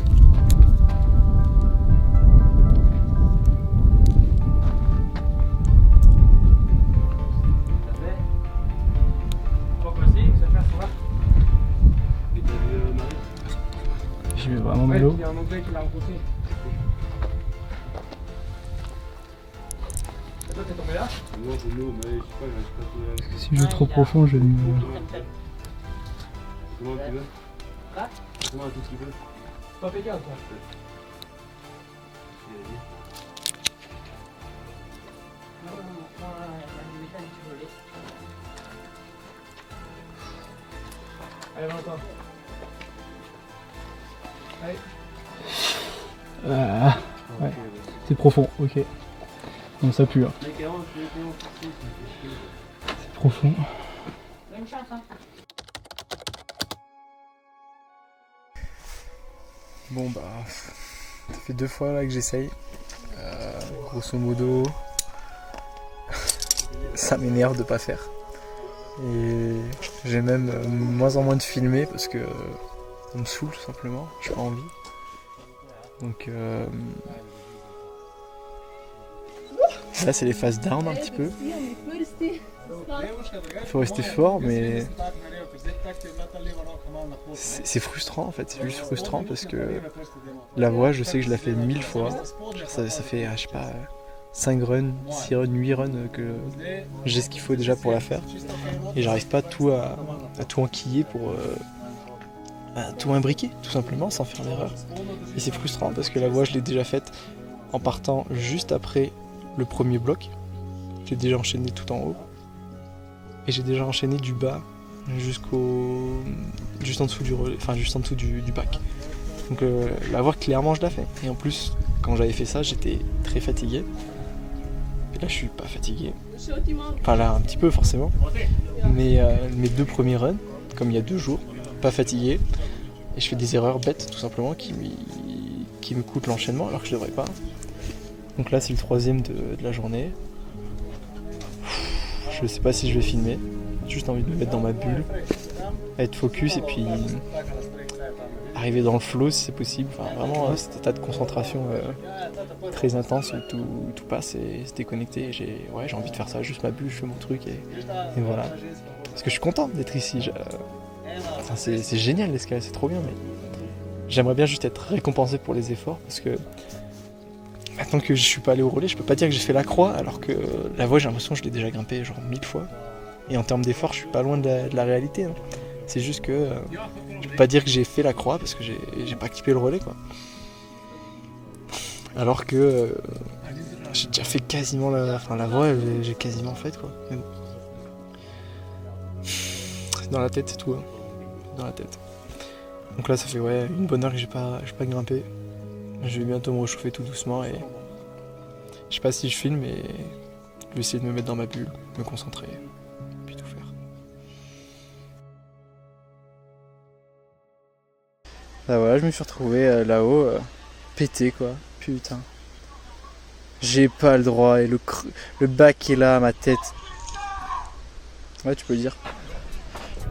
J'y vais vraiment mollo. Si je vais trop profond, je vais me... Comment tu veux? Comment tout ce qu'il veut? Pas pécable quoi. Allez, Valentin. Allez. Ouais. C'est profond, ok. Non, ça pue. Hein. C'est profond. Bonne chance, hein. Bon bah, ça fait 2 fois là que j'essaye. Grosso modo, ça m'énerve de pas faire. Et j'ai même moins en moins de filmer parce que ça me saoule tout simplement, j'ai pas envie. Donc là c'est les phases down un petit peu. Il faut rester fort mais c'est frustrant en fait, c'est juste frustrant parce que la voix je sais que je la fais 1000 fois. Ça fait je sais pas 5 runs, 6 runs, 8 runs que j'ai ce qu'il faut déjà pour la faire. Et j'arrive pas à tout enquiller pour à tout imbriquer tout simplement sans faire d'erreur. Et c'est frustrant parce que la voix je l'ai déjà faite en partant juste après le premier bloc. J'ai déjà enchaîné tout en haut. Et j'ai déjà enchaîné du bas juste en dessous du relais, enfin juste en dessous du bac. Donc la voix clairement je la fais. Et en plus quand j'avais fait ça j'étais très fatigué. Et là je suis pas fatigué. Enfin là un petit peu forcément. Mais mes 2 premiers runs, comme il y a 2 jours, pas fatigué. Et je fais des erreurs bêtes tout simplement qui me coûtent l'enchaînement alors que je devrais pas. Donc là c'est le 3e de la journée. Je sais pas si je vais filmer, j'ai juste envie de me mettre dans ma bulle, être focus et puis arriver dans le flow si c'est possible. Enfin vraiment cet état de concentration très intense où tout passe et se déconnecter. Et j'ai envie de faire ça, juste ma bulle, je fais mon truc et voilà. Parce que je suis content d'être ici. Enfin, c'est génial l'escalade, c'est trop bien, mais j'aimerais bien juste être récompensé pour les efforts parce que maintenant que je suis pas allé au relais, je peux pas dire que j'ai fait la croix alors que la voie j'ai l'impression que je l'ai déjà grimpée genre 1000 fois. Et en termes d'efforts je suis pas loin de la réalité. Hein. C'est juste que je peux pas dire que j'ai fait la croix parce que j'ai pas kippé le relais quoi. Alors que j'ai déjà fait quasiment la voie j'ai quasiment faite quoi. Mais bon. Dans la tête c'est tout. Hein. Dans la tête. Donc là ça fait ouais, une bonne heure que j'ai pas grimpé. Je vais bientôt me réchauffer tout doucement et je sais pas si je filme mais je vais essayer de me mettre dans ma bulle, me concentrer, puis tout faire. Bah voilà, je me suis retrouvé là-haut, pété quoi, putain. J'ai pas le droit et le bac est là à ma tête. Ouais, tu peux le dire.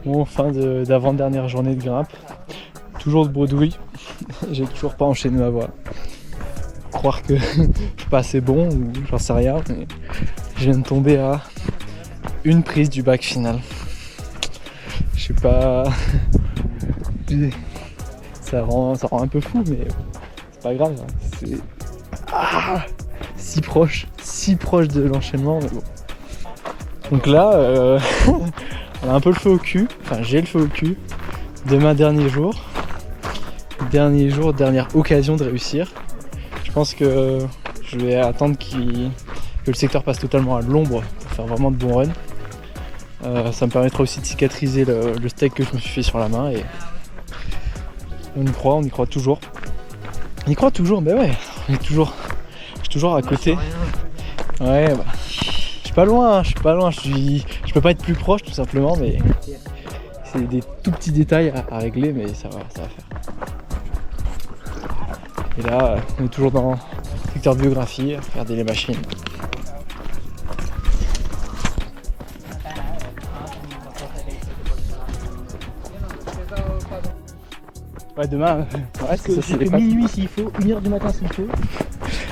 Bon, fin d'avant-dernière journée de grimpe. Toujours de bredouille. J'ai toujours pas enchaîné ma voix. Croire que je suis pas assez bon ou j'en sais rien. Mais je viens de tomber à une prise du bac final. Je suis pas. Ça rend un peu fou, mais c'est pas grave. C'est si proche de l'enchaînement, mais bon. Donc là, on a un peu le feu au cul. Enfin, j'ai le feu au cul. Demain, dernier jour, dernière occasion de réussir. Je pense que je vais attendre que le secteur passe totalement à l'ombre pour faire vraiment de bons runs. Ça me permettra aussi de cicatriser le steak que je me suis fait sur la main et on y croit toujours. On y croit toujours, mais ouais, je suis toujours à côté. Ouais, bah, je suis pas loin, je peux pas être plus proche tout simplement, mais c'est des tout petits détails à régler, mais ça va faire. Et là, on est toujours dans le secteur biographie, regarder les machines. Ouais, demain, ouais, c'est pas minuit s'il faut, 1h du matin s'il faut.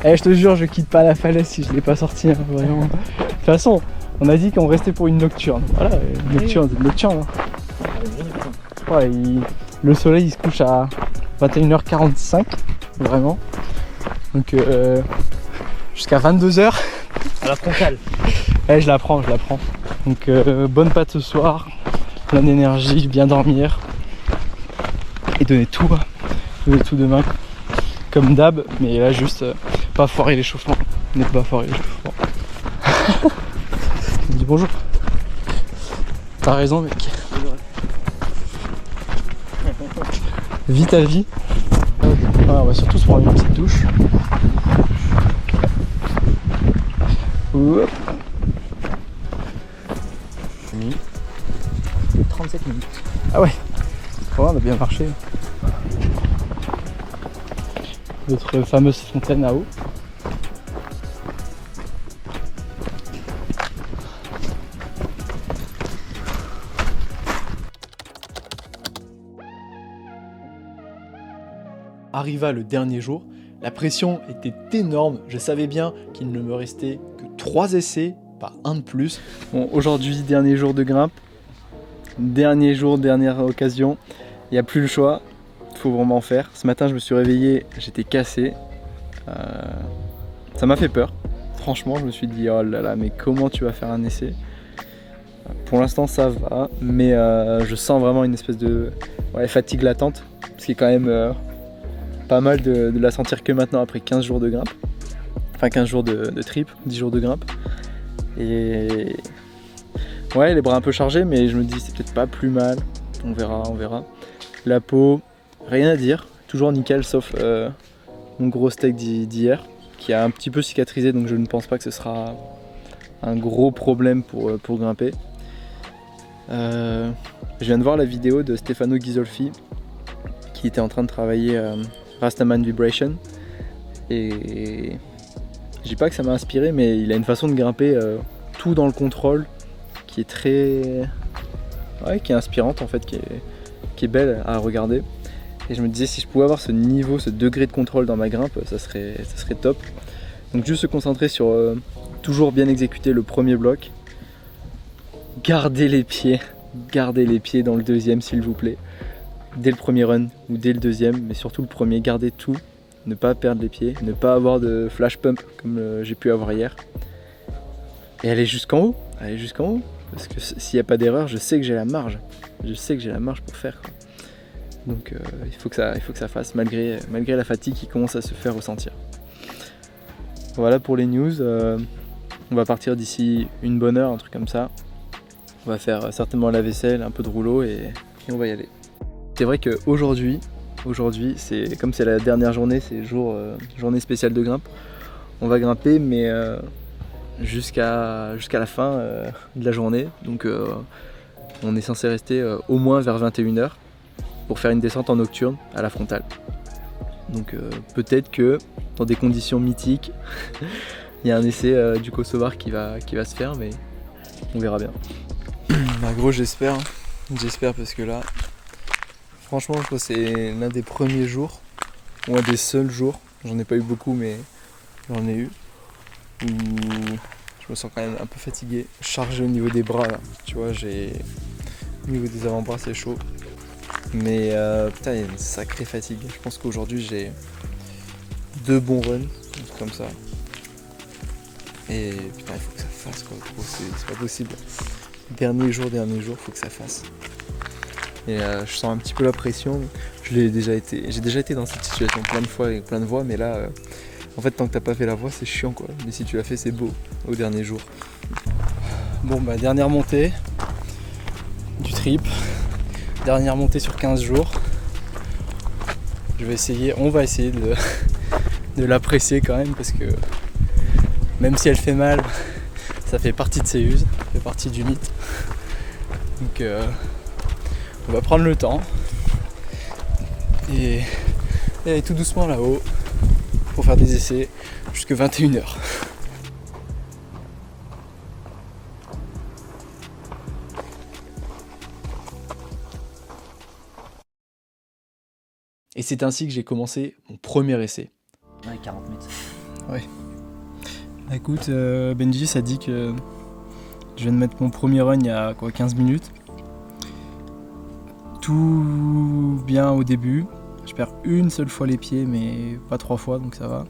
Eh, je te jure, je quitte pas la falaise si je l'ai pas sorti, hein, vraiment. De toute façon, on a dit qu'on restait pour une nocturne. Voilà, une nocturne, c'est une nocturne. Hein. Ouais, le soleil il se couche à 21h45, vraiment. Donc jusqu'à 22h. À la frontale. Ouais, je la prends. Donc bonne patte ce soir, plein d'énergie, bien dormir. Et donner tout demain. Comme d'hab, mais là juste pas foirer l'échauffement. Ne pas foirer l'échauffement. Je me dis bonjour. T'as raison mec. Vis ta vie. Voilà, on va surtout se prendre une petite douche. Hop. 37 minutes. Ah ouais. Oh, on a bien marché. Notre fameuse fontaine à eau. Arriva le dernier jour, la pression était énorme, je savais bien qu'il ne me restait que 3 essais, pas un de plus. Bon, aujourd'hui, dernier jour de grimpe, dernier jour, dernière occasion, il n'y a plus le choix, il faut vraiment en faire. Ce matin, je me suis réveillé, j'étais cassé, ça m'a fait peur. Franchement, je me suis dit, oh là là, mais comment tu vas faire un essai? Pour l'instant, ça va, mais je sens vraiment une espèce de fatigue latente, ce qui est quand même pas mal de la sentir que maintenant après 15 jours de grimpe. Enfin 15 jours de trip, 10 jours de grimpe. Et ouais, les bras un peu chargés, mais je me dis c'est peut-être pas plus mal. On verra. La peau, rien à dire, toujours nickel sauf mon gros steak d'hier qui a un petit peu cicatrisé, donc je ne pense pas que ce sera un gros problème pour grimper. Je viens de voir la vidéo de Stefano Ghisolfi qui était en train de travailler Rastaman Vibration et je dis pas que ça m'a inspiré, mais il a une façon de grimper tout dans le contrôle qui est très qui est inspirante en fait, qui est belle à regarder. Et je me disais si je pouvais avoir ce niveau, ce degré de contrôle dans ma grimpe, ça serait top. Donc juste se concentrer sur toujours bien exécuter le premier bloc, garder les pieds dans le deuxième s'il vous plaît. Dès le premier run ou dès le deuxième, mais surtout le premier, gardez tout, ne pas perdre les pieds, ne pas avoir de flash pump comme j'ai pu avoir hier. Et aller jusqu'en haut, parce que s'il n'y a pas d'erreur, je sais que j'ai la marge pour faire, quoi. Donc il faut que ça fasse malgré la fatigue qui commence à se faire ressentir. Voilà pour les news, on va partir d'ici une bonne heure, un truc comme ça. On va faire certainement la vaisselle, un peu de rouleau et on va y aller. C'est vrai qu'aujourd'hui, c'est comme c'est la dernière journée, c'est journée spéciale de grimpe. On va grimper, mais jusqu'à la fin de la journée. Donc on est censé rester au moins vers 21 h pour faire une descente en nocturne à la frontale. Donc peut-être que dans des conditions mythiques, il y a un essai du Kosovar qui va se faire, mais on verra bien. Bah gros, j'espère parce que là, franchement, je crois que c'est l'un des premiers jours, ou un des seuls jours, j'en ai pas eu beaucoup, mais j'en ai eu, où je me sens quand même un peu fatigué, chargé au niveau des bras là, tu vois, au niveau des avant-bras c'est chaud, mais putain, il y a une sacrée fatigue. Je pense qu'aujourd'hui j'ai 2 bons runs, comme ça, et putain, il faut que ça fasse quoi, gros, c'est pas possible. Dernier jour, faut que ça fasse. Et je sens un petit peu la pression. J'ai déjà été dans cette situation plein de fois avec plein de voix, mais là, en fait, tant que t'as pas fait la voix, c'est chiant quoi. Mais si tu l'as fait, c'est beau au dernier jour. Bon, bah, dernière montée du trip. Dernière montée sur 15 jours. On va essayer de l'apprécier quand même, parce que même si elle fait mal, ça fait partie de ses uses, ça fait partie du mythe. Donc on va prendre le temps et aller tout doucement là-haut pour faire des essais jusqu'à 21 h. Et c'est ainsi que j'ai commencé mon premier essai. Ouais, 40 mètres. Ouais. Écoute, Benji, ça dit que je viens de mettre mon premier run il y a 15 minutes. Tout bien au début. Je perds une seule fois les pieds, mais pas 3 fois, donc ça va.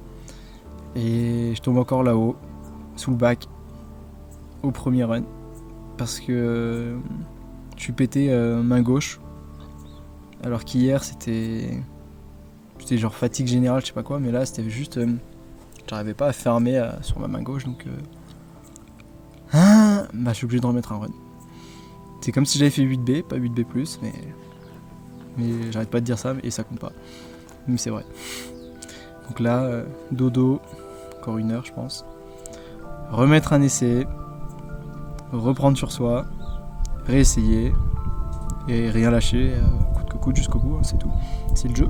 Et je tombe encore là-haut, sous le bac, au premier run. Parce que je suis pété main gauche. Alors qu'hier, c'était genre fatigue générale, je sais pas quoi, mais là, c'était juste... j'arrivais pas à fermer sur ma main gauche, donc bah, je suis obligé de remettre un run. C'est comme si j'avais fait 8B, pas 8B+, mais j'arrête pas de dire ça et ça compte pas. Mais c'est vrai. Donc là, dodo, encore 1 heure je pense. Remettre un essai, reprendre sur soi, réessayer et rien lâcher, coûte que coûte jusqu'au bout, c'est tout. C'est le jeu.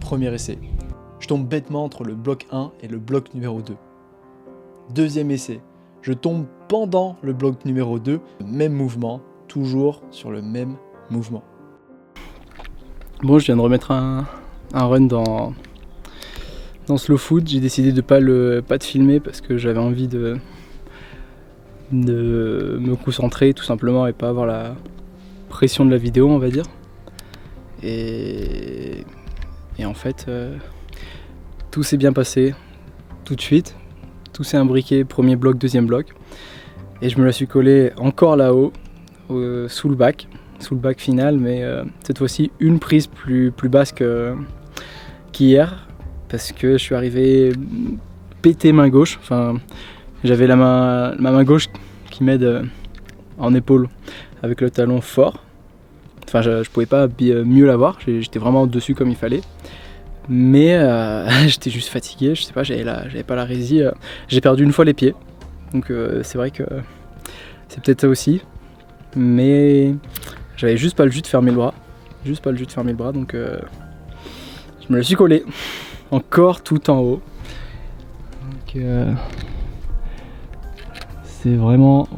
Premier essai. Je tombe bêtement entre le bloc 1 et le bloc numéro 2. Deuxième essai. Je tombe pendant le bloc numéro 2. Même mouvement, toujours sur le même mouvement. Bon, je viens de remettre un run dans Slow Food. J'ai décidé de pas de filmer parce que j'avais envie de me concentrer tout simplement et pas avoir la pression de la vidéo, on va dire. Et en fait, tout s'est bien passé tout de suite. Tout s'est imbriqué, premier bloc, deuxième bloc. Et je me la suis collé encore là-haut, sous le bac final, mais cette fois-ci une prise plus basse qu'hier, parce que je suis arrivé pété main gauche. Enfin, j'avais ma main gauche qui m'aide en épaule avec le talon fort. Enfin, je pouvais pas mieux l'avoir, j'étais vraiment au-dessus comme il fallait. Mais j'étais juste fatigué, je sais pas, j'avais pas la rési. J'ai perdu une fois les pieds, donc c'est vrai que c'est peut-être ça aussi. Mais j'avais juste pas le jus de fermer le bras, donc je me le suis collé, encore tout en haut. Donc c'est vraiment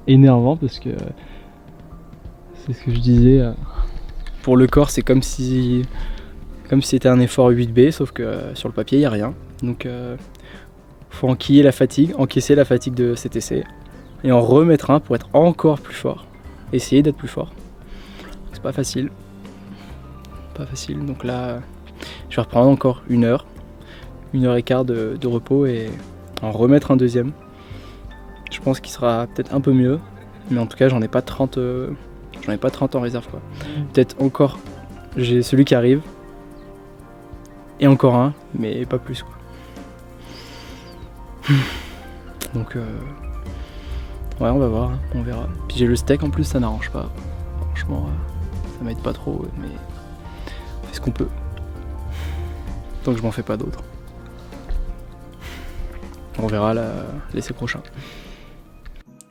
énervant parce que c'est ce que je disais. Pour le corps, c'est comme si c'était un effort 8B, sauf que sur le papier, il n'y a rien. Donc faut encaisser la fatigue de cet essai et en remettre un pour être encore plus fort. Essayer d'être plus fort. C'est pas facile. Donc là, je vais reprendre encore 1 heure. 1 heure et quart de repos et en remettre un deuxième. Je pense qu'il sera peut-être un peu mieux. Mais en tout cas, j'en ai pas 30 en réserve, quoi. Peut-être encore, j'ai celui qui arrive, et encore un, mais pas plus, quoi. Donc, ouais, on va voir, hein, on verra. Puis j'ai le steak en plus, ça n'arrange pas. Franchement, ça m'aide pas trop, mais on fait ce qu'on peut. Tant que je m'en fais pas d'autres. On verra l'essai prochain.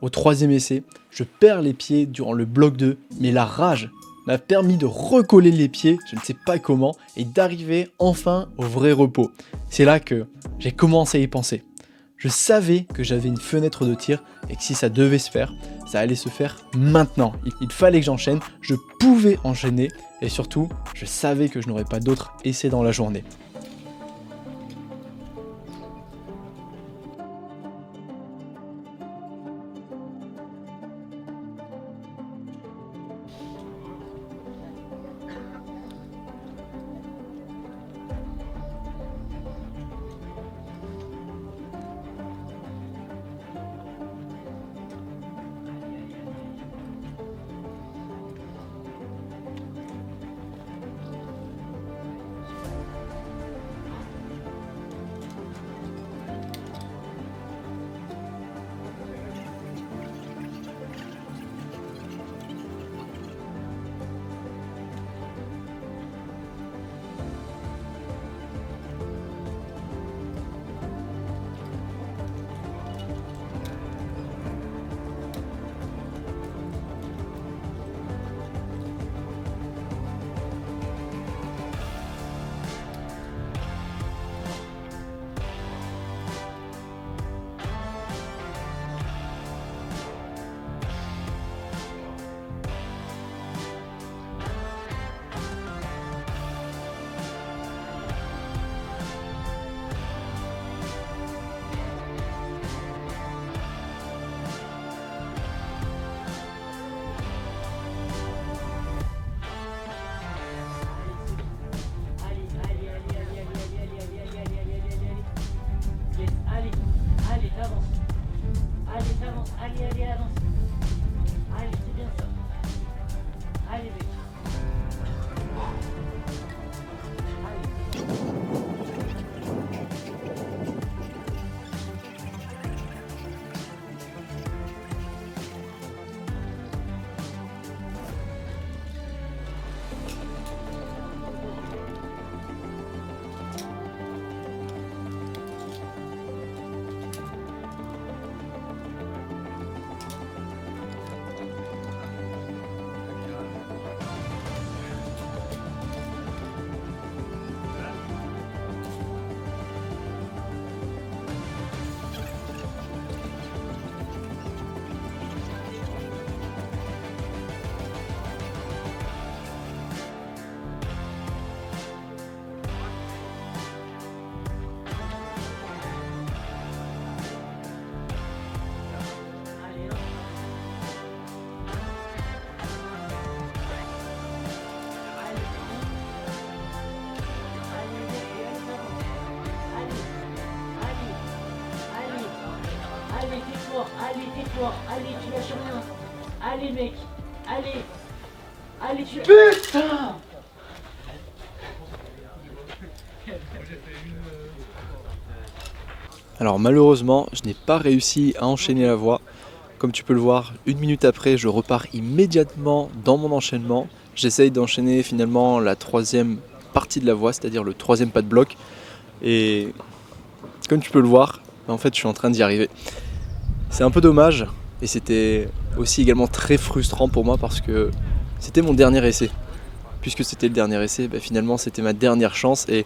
Au 3e essai, je perds les pieds durant le bloc 2, mais la rage m'a permis de recoller les pieds, je ne sais pas comment, et d'arriver enfin au vrai repos. C'est là que j'ai commencé à y penser. Je savais que j'avais une fenêtre de tir et que si ça devait se faire, ça allait se faire maintenant. Il fallait que j'enchaîne, je pouvais enchaîner et surtout, je savais que je n'aurais pas d'autres essais dans la journée. Allez, t'es fort, allez, tu lâches rien. Allez, mec, allez, tu... Putain! Alors malheureusement, je n'ai pas réussi à enchaîner la voie. Comme tu peux le voir, 1 minute après, je repars immédiatement dans mon enchaînement. J'essaye d'enchaîner finalement la 3e partie de la voie, c'est-à-dire le 3e pas de bloc. Et comme tu peux le voir, en fait, je suis en train d'y arriver. C'est un peu dommage et c'était aussi également très frustrant pour moi parce que c'était mon dernier essai. Puisque c'était le dernier essai, finalement c'était ma dernière chance et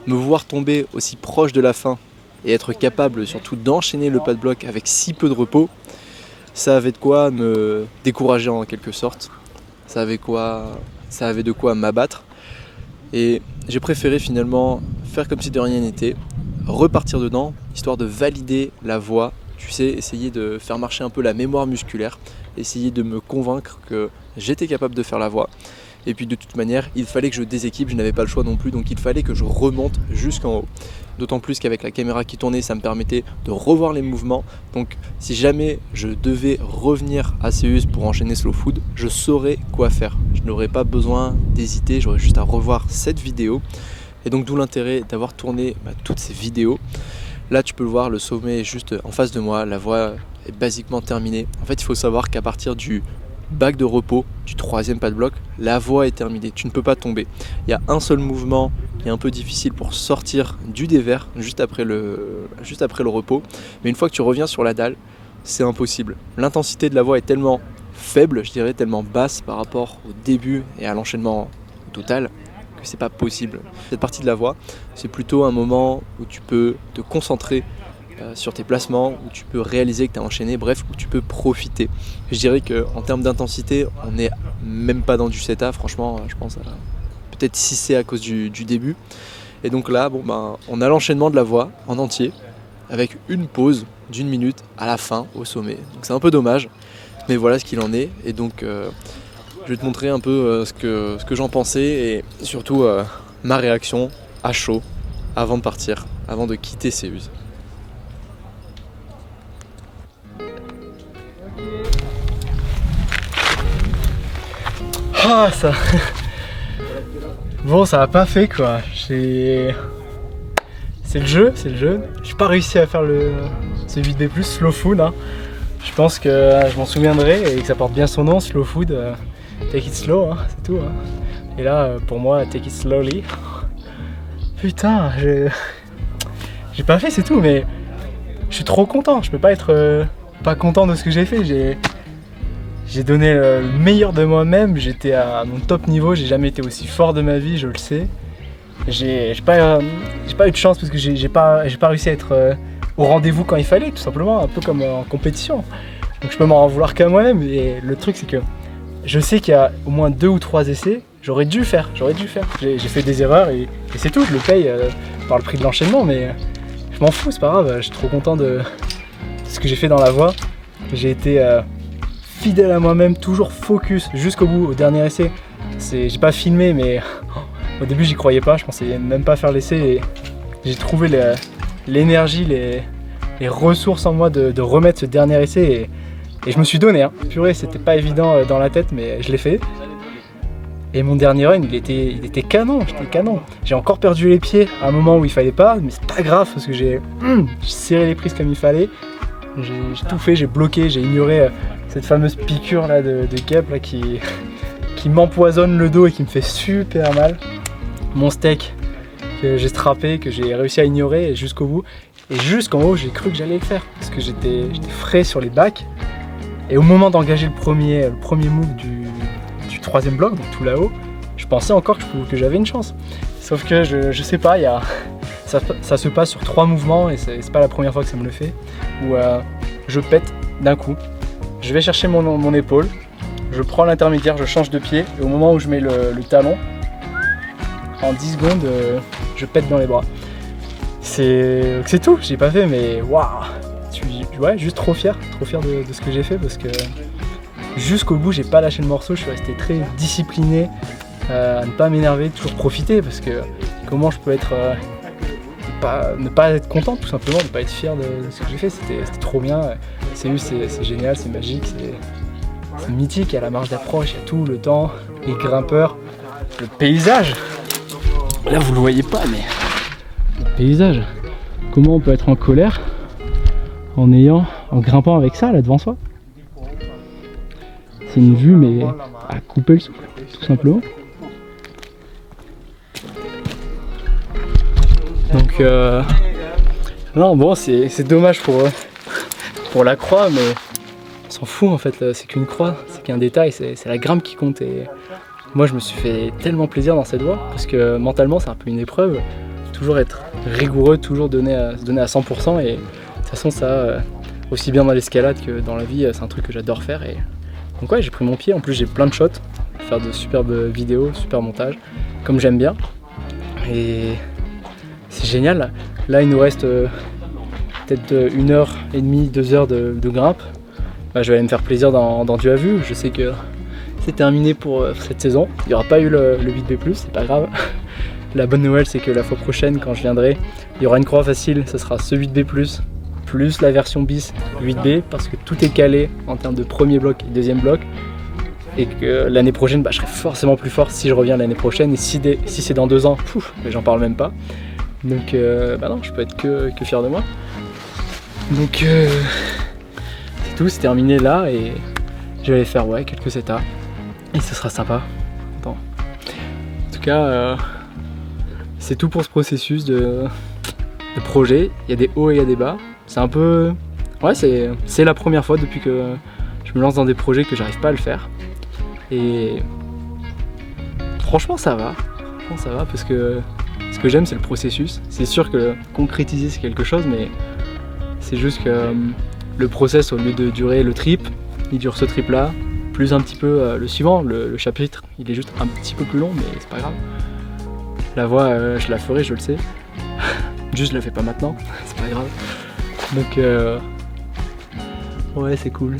me voir tomber aussi proche de la fin et être capable surtout d'enchaîner le pas de bloc avec si peu de repos, ça avait de quoi me décourager en quelque sorte. Ça avait de quoi m'abattre. Et j'ai préféré finalement faire comme si de rien n'était, repartir dedans, histoire de valider la voie. Tu sais, essayer de faire marcher un peu la mémoire musculaire, essayer de me convaincre que j'étais capable de faire la voie. Et puis de toute manière, il fallait que je déséquipe, je n'avais pas le choix non plus, donc il fallait que je remonte jusqu'en haut. D'autant plus qu'avec la caméra qui tournait, ça me permettait de revoir les mouvements. Donc si jamais je devais revenir à Céus pour enchaîner Slow Food, je saurais quoi faire. Je n'aurais pas besoin d'hésiter, j'aurais juste à revoir cette vidéo. Et donc d'où l'intérêt d'avoir tourné toutes ces vidéos. Là tu peux le voir, le sommet est juste en face de moi, la voie est basiquement terminée. En fait il faut savoir qu'à partir du bac de repos, du 3e pas de bloc, la voie est terminée, tu ne peux pas tomber. Il y a un seul mouvement qui est un peu difficile pour sortir du dévers juste après le repos. Mais une fois que tu reviens sur la dalle, c'est impossible. L'intensité de la voie est tellement faible, je dirais tellement basse par rapport au début et à l'enchaînement total, que c'est pas possible. Cette partie de la voie, c'est plutôt un moment où tu peux te concentrer sur tes placements, où tu peux réaliser que tu as enchaîné, bref, où tu peux profiter. Je dirais qu'en termes d'intensité, on n'est même pas dans du 7A, franchement, je pense peut-être 6C à cause du début. Et donc là, on a l'enchaînement de la voie en entier, avec une pause d'1 minute à la fin, au sommet. Donc c'est un peu dommage, mais voilà ce qu'il en est. Et donc je vais te montrer un peu ce que j'en pensais, et surtout ma réaction à chaud, avant de partir, avant de quitter Céus. Ah ça. Bon, ça a pas fait quoi. C'est le jeu. J'ai pas réussi à faire ce 8B+, Slow Food. Hein. Je pense que je m'en souviendrai et que ça porte bien son nom, Slow Food. Take it slow, hein, c'est tout. Hein. Et là, pour moi, take it slowly. Putain, j'ai pas fait, c'est tout, mais je suis trop content. Je peux pas être pas content de ce que j'ai fait. J'ai donné le meilleur de moi-même, j'étais à mon top niveau, j'ai jamais été aussi fort de ma vie, je le sais. J'ai pas eu de chance parce que j'ai pas réussi à être au rendez-vous quand il fallait, tout simplement, un peu comme en compétition. Donc je peux m'en vouloir qu'à moi-même, et le truc c'est que je sais qu'il y a au moins 2 ou 3 essais, j'aurais dû faire. J'ai fait des erreurs et c'est tout, je le paye par le prix de l'enchaînement, mais je m'en fous, c'est pas grave, je suis trop content de ce que j'ai fait dans la voie. J'ai été fidèle à moi-même, toujours focus jusqu'au bout, au dernier essai. J'ai pas filmé, mais au début j'y croyais pas, je pensais même pas faire l'essai, et j'ai trouvé l'énergie, les ressources en moi de remettre ce dernier essai, et je me suis donné. Hein. Purée, c'était pas évident dans la tête, mais je l'ai fait. Et mon dernier run, il était canon, j'étais canon. J'ai encore perdu les pieds à un moment où il fallait pas, mais c'est pas grave parce que j'ai serré les prises comme il fallait. J'ai tout fait, j'ai bloqué, j'ai ignoré cette fameuse piqûre là de guêpe là, qui m'empoisonne le dos et qui me fait super mal. Mon steak que j'ai strappé, que j'ai réussi à ignorer jusqu'au bout. Et jusqu'en haut, j'ai cru que j'allais le faire parce que j'étais frais sur les bacs. Et au moment d'engager le premier move du 3e bloc, donc tout là-haut, je pensais encore que j'avais une chance. Sauf que je sais pas, ça se passe sur 3 mouvements et c'est pas la première fois que ça me le fait. Où je pète d'un coup. Je vais chercher mon épaule, je prends l'intermédiaire, je change de pied, et au moment où je mets le talon, en 10 secondes, je pète dans les bras. C'est tout, j'ai pas fait, mais waouh! Ouais, juste trop fier de ce que j'ai fait, parce que jusqu'au bout, j'ai pas lâché le morceau, je suis resté très discipliné à ne pas m'énerver, toujours profiter, parce que comment je peux être ne pas être content, tout simplement, ne pas être fier de ce que j'ai fait, c'était trop bien. Céus, c'est génial, c'est magique, c'est mythique, il y a la marge d'approche, il y a tout, le temps, les grimpeurs, le paysage. Là vous le voyez pas, mais le paysage, comment on peut être en colère en grimpant avec ça là devant soi. C'est une vue mais à couper le souffle, tout simplement. Donc non, bon, c'est dommage pour la croix, mais on s'en fout en fait, c'est qu'une croix, c'est qu'un détail, c'est la grimpe qui compte. Et moi je me suis fait tellement plaisir dans cette voie, parce que mentalement c'est un peu une épreuve, toujours être rigoureux, toujours se donner à 100%, et de toute façon ça, aussi bien dans l'escalade que dans la vie, c'est un truc que j'adore faire. Et donc ouais, j'ai pris mon pied, en plus j'ai plein de shots, faire de superbes vidéos, super montage, comme j'aime bien, et c'est génial. Là il nous reste peut-être 1h30, 2 heures de grimpe. Bah, je vais aller me faire plaisir dans du à vue. Je sais que c'est terminé pour cette saison. Il n'y aura pas eu le 8B+, c'est pas grave. La bonne nouvelle, c'est que la fois prochaine, quand je viendrai, il y aura une croix facile, ce sera ce 8B+, plus la version bis 8B, parce que tout est calé en termes de premier bloc et deuxième bloc. Et que l'année prochaine, je serai forcément plus fort si je reviens l'année prochaine. Et si c'est dans 2 ans, mais j'en parle même pas. Donc non, je peux être que fier de moi. Donc c'est tout, c'est terminé là et je vais aller faire quelques états. Et ce sera sympa. Bon. En tout cas, c'est tout pour ce processus de projet. Il y a des hauts et il y a des bas. C'est un peu... c'est la première fois depuis que je me lance dans des projets que j'arrive pas à le faire. Et franchement ça va. Parce que ce que j'aime c'est le processus. C'est sûr que concrétiser c'est quelque chose, mais c'est juste que le process, au lieu de durer le trip, il dure ce trip là, plus un petit peu le suivant, le chapitre, il est juste un petit peu plus long, mais c'est pas grave. La voix je la ferai, je le sais. Juste je la fais pas maintenant, c'est pas grave. Donc ouais, c'est cool,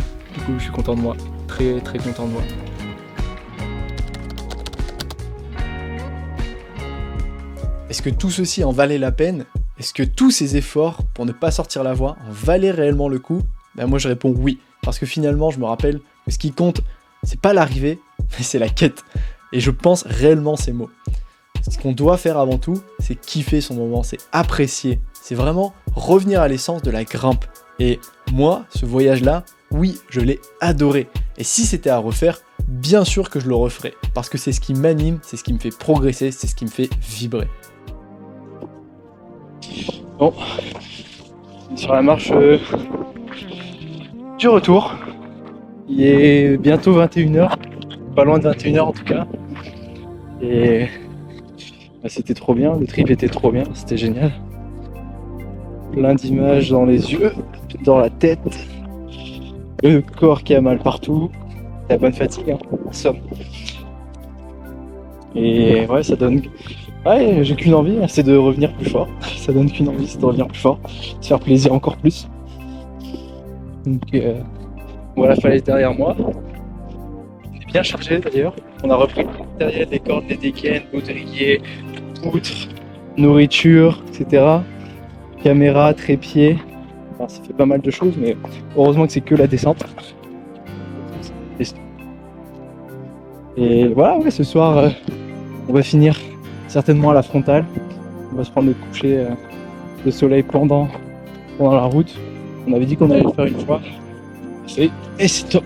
je suis content de moi, très très content de moi. Est-ce que tout ceci en valait la peine? Est-ce que tous ces efforts pour ne pas sortir la voix en valaient réellement le coup? Moi je réponds oui, parce que finalement je me rappelle que ce qui compte, c'est pas l'arrivée, mais c'est la quête. Et je pense réellement ces mots. Ce qu'on doit faire avant tout, c'est kiffer son moment, c'est apprécier. C'est vraiment revenir à l'essence de la grimpe. Et moi, ce voyage-là, oui, je l'ai adoré. Et si c'était à refaire, bien sûr que je le referais. Parce que c'est ce qui m'anime, c'est ce qui me fait progresser, c'est ce qui me fait vibrer. Bon, sur la marche du retour. Il est bientôt 21h, pas loin de 21h en tout cas. Et c'était trop bien, le trip était trop bien, c'était génial. Plein d'images dans les yeux, dans la tête, le corps qui a mal partout, la bonne fatigue, en somme. Et ça donne... j'ai qu'une envie, c'est de revenir plus fort. Ça donne qu'une envie, c'est de revenir plus fort, se faire plaisir encore plus. Donc voilà la falaise derrière moi. On est bien chargé d'ailleurs. On a repris le matériel, les cordes, les dégaines, baudrier, poutres, nourriture, etc. Caméra, trépied. Enfin, ça fait pas mal de choses, mais heureusement que c'est que la descente. Et voilà, ce soir, on va finir certainement à la frontale. On va se prendre le coucher de soleil pendant la route. On avait dit qu'on allait le faire une fois. Et c'est top.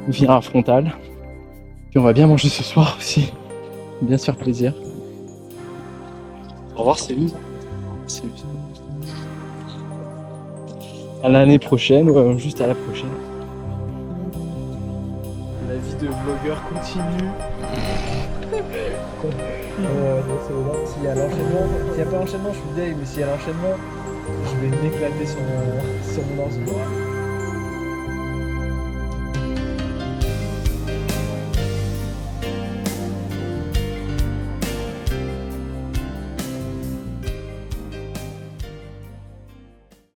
On finira à la frontale. Puis on va bien manger ce soir aussi. Bien se faire plaisir. Au revoir, c'est lui. À l'année prochaine, ou juste à la prochaine. La vie de vlogueur continue. S'il y a l'enchaînement, s'il n'y a pas l'enchaînement, je suis deg, mais s'il y a l'enchaînement, je vais m'éclater sur mon lancement.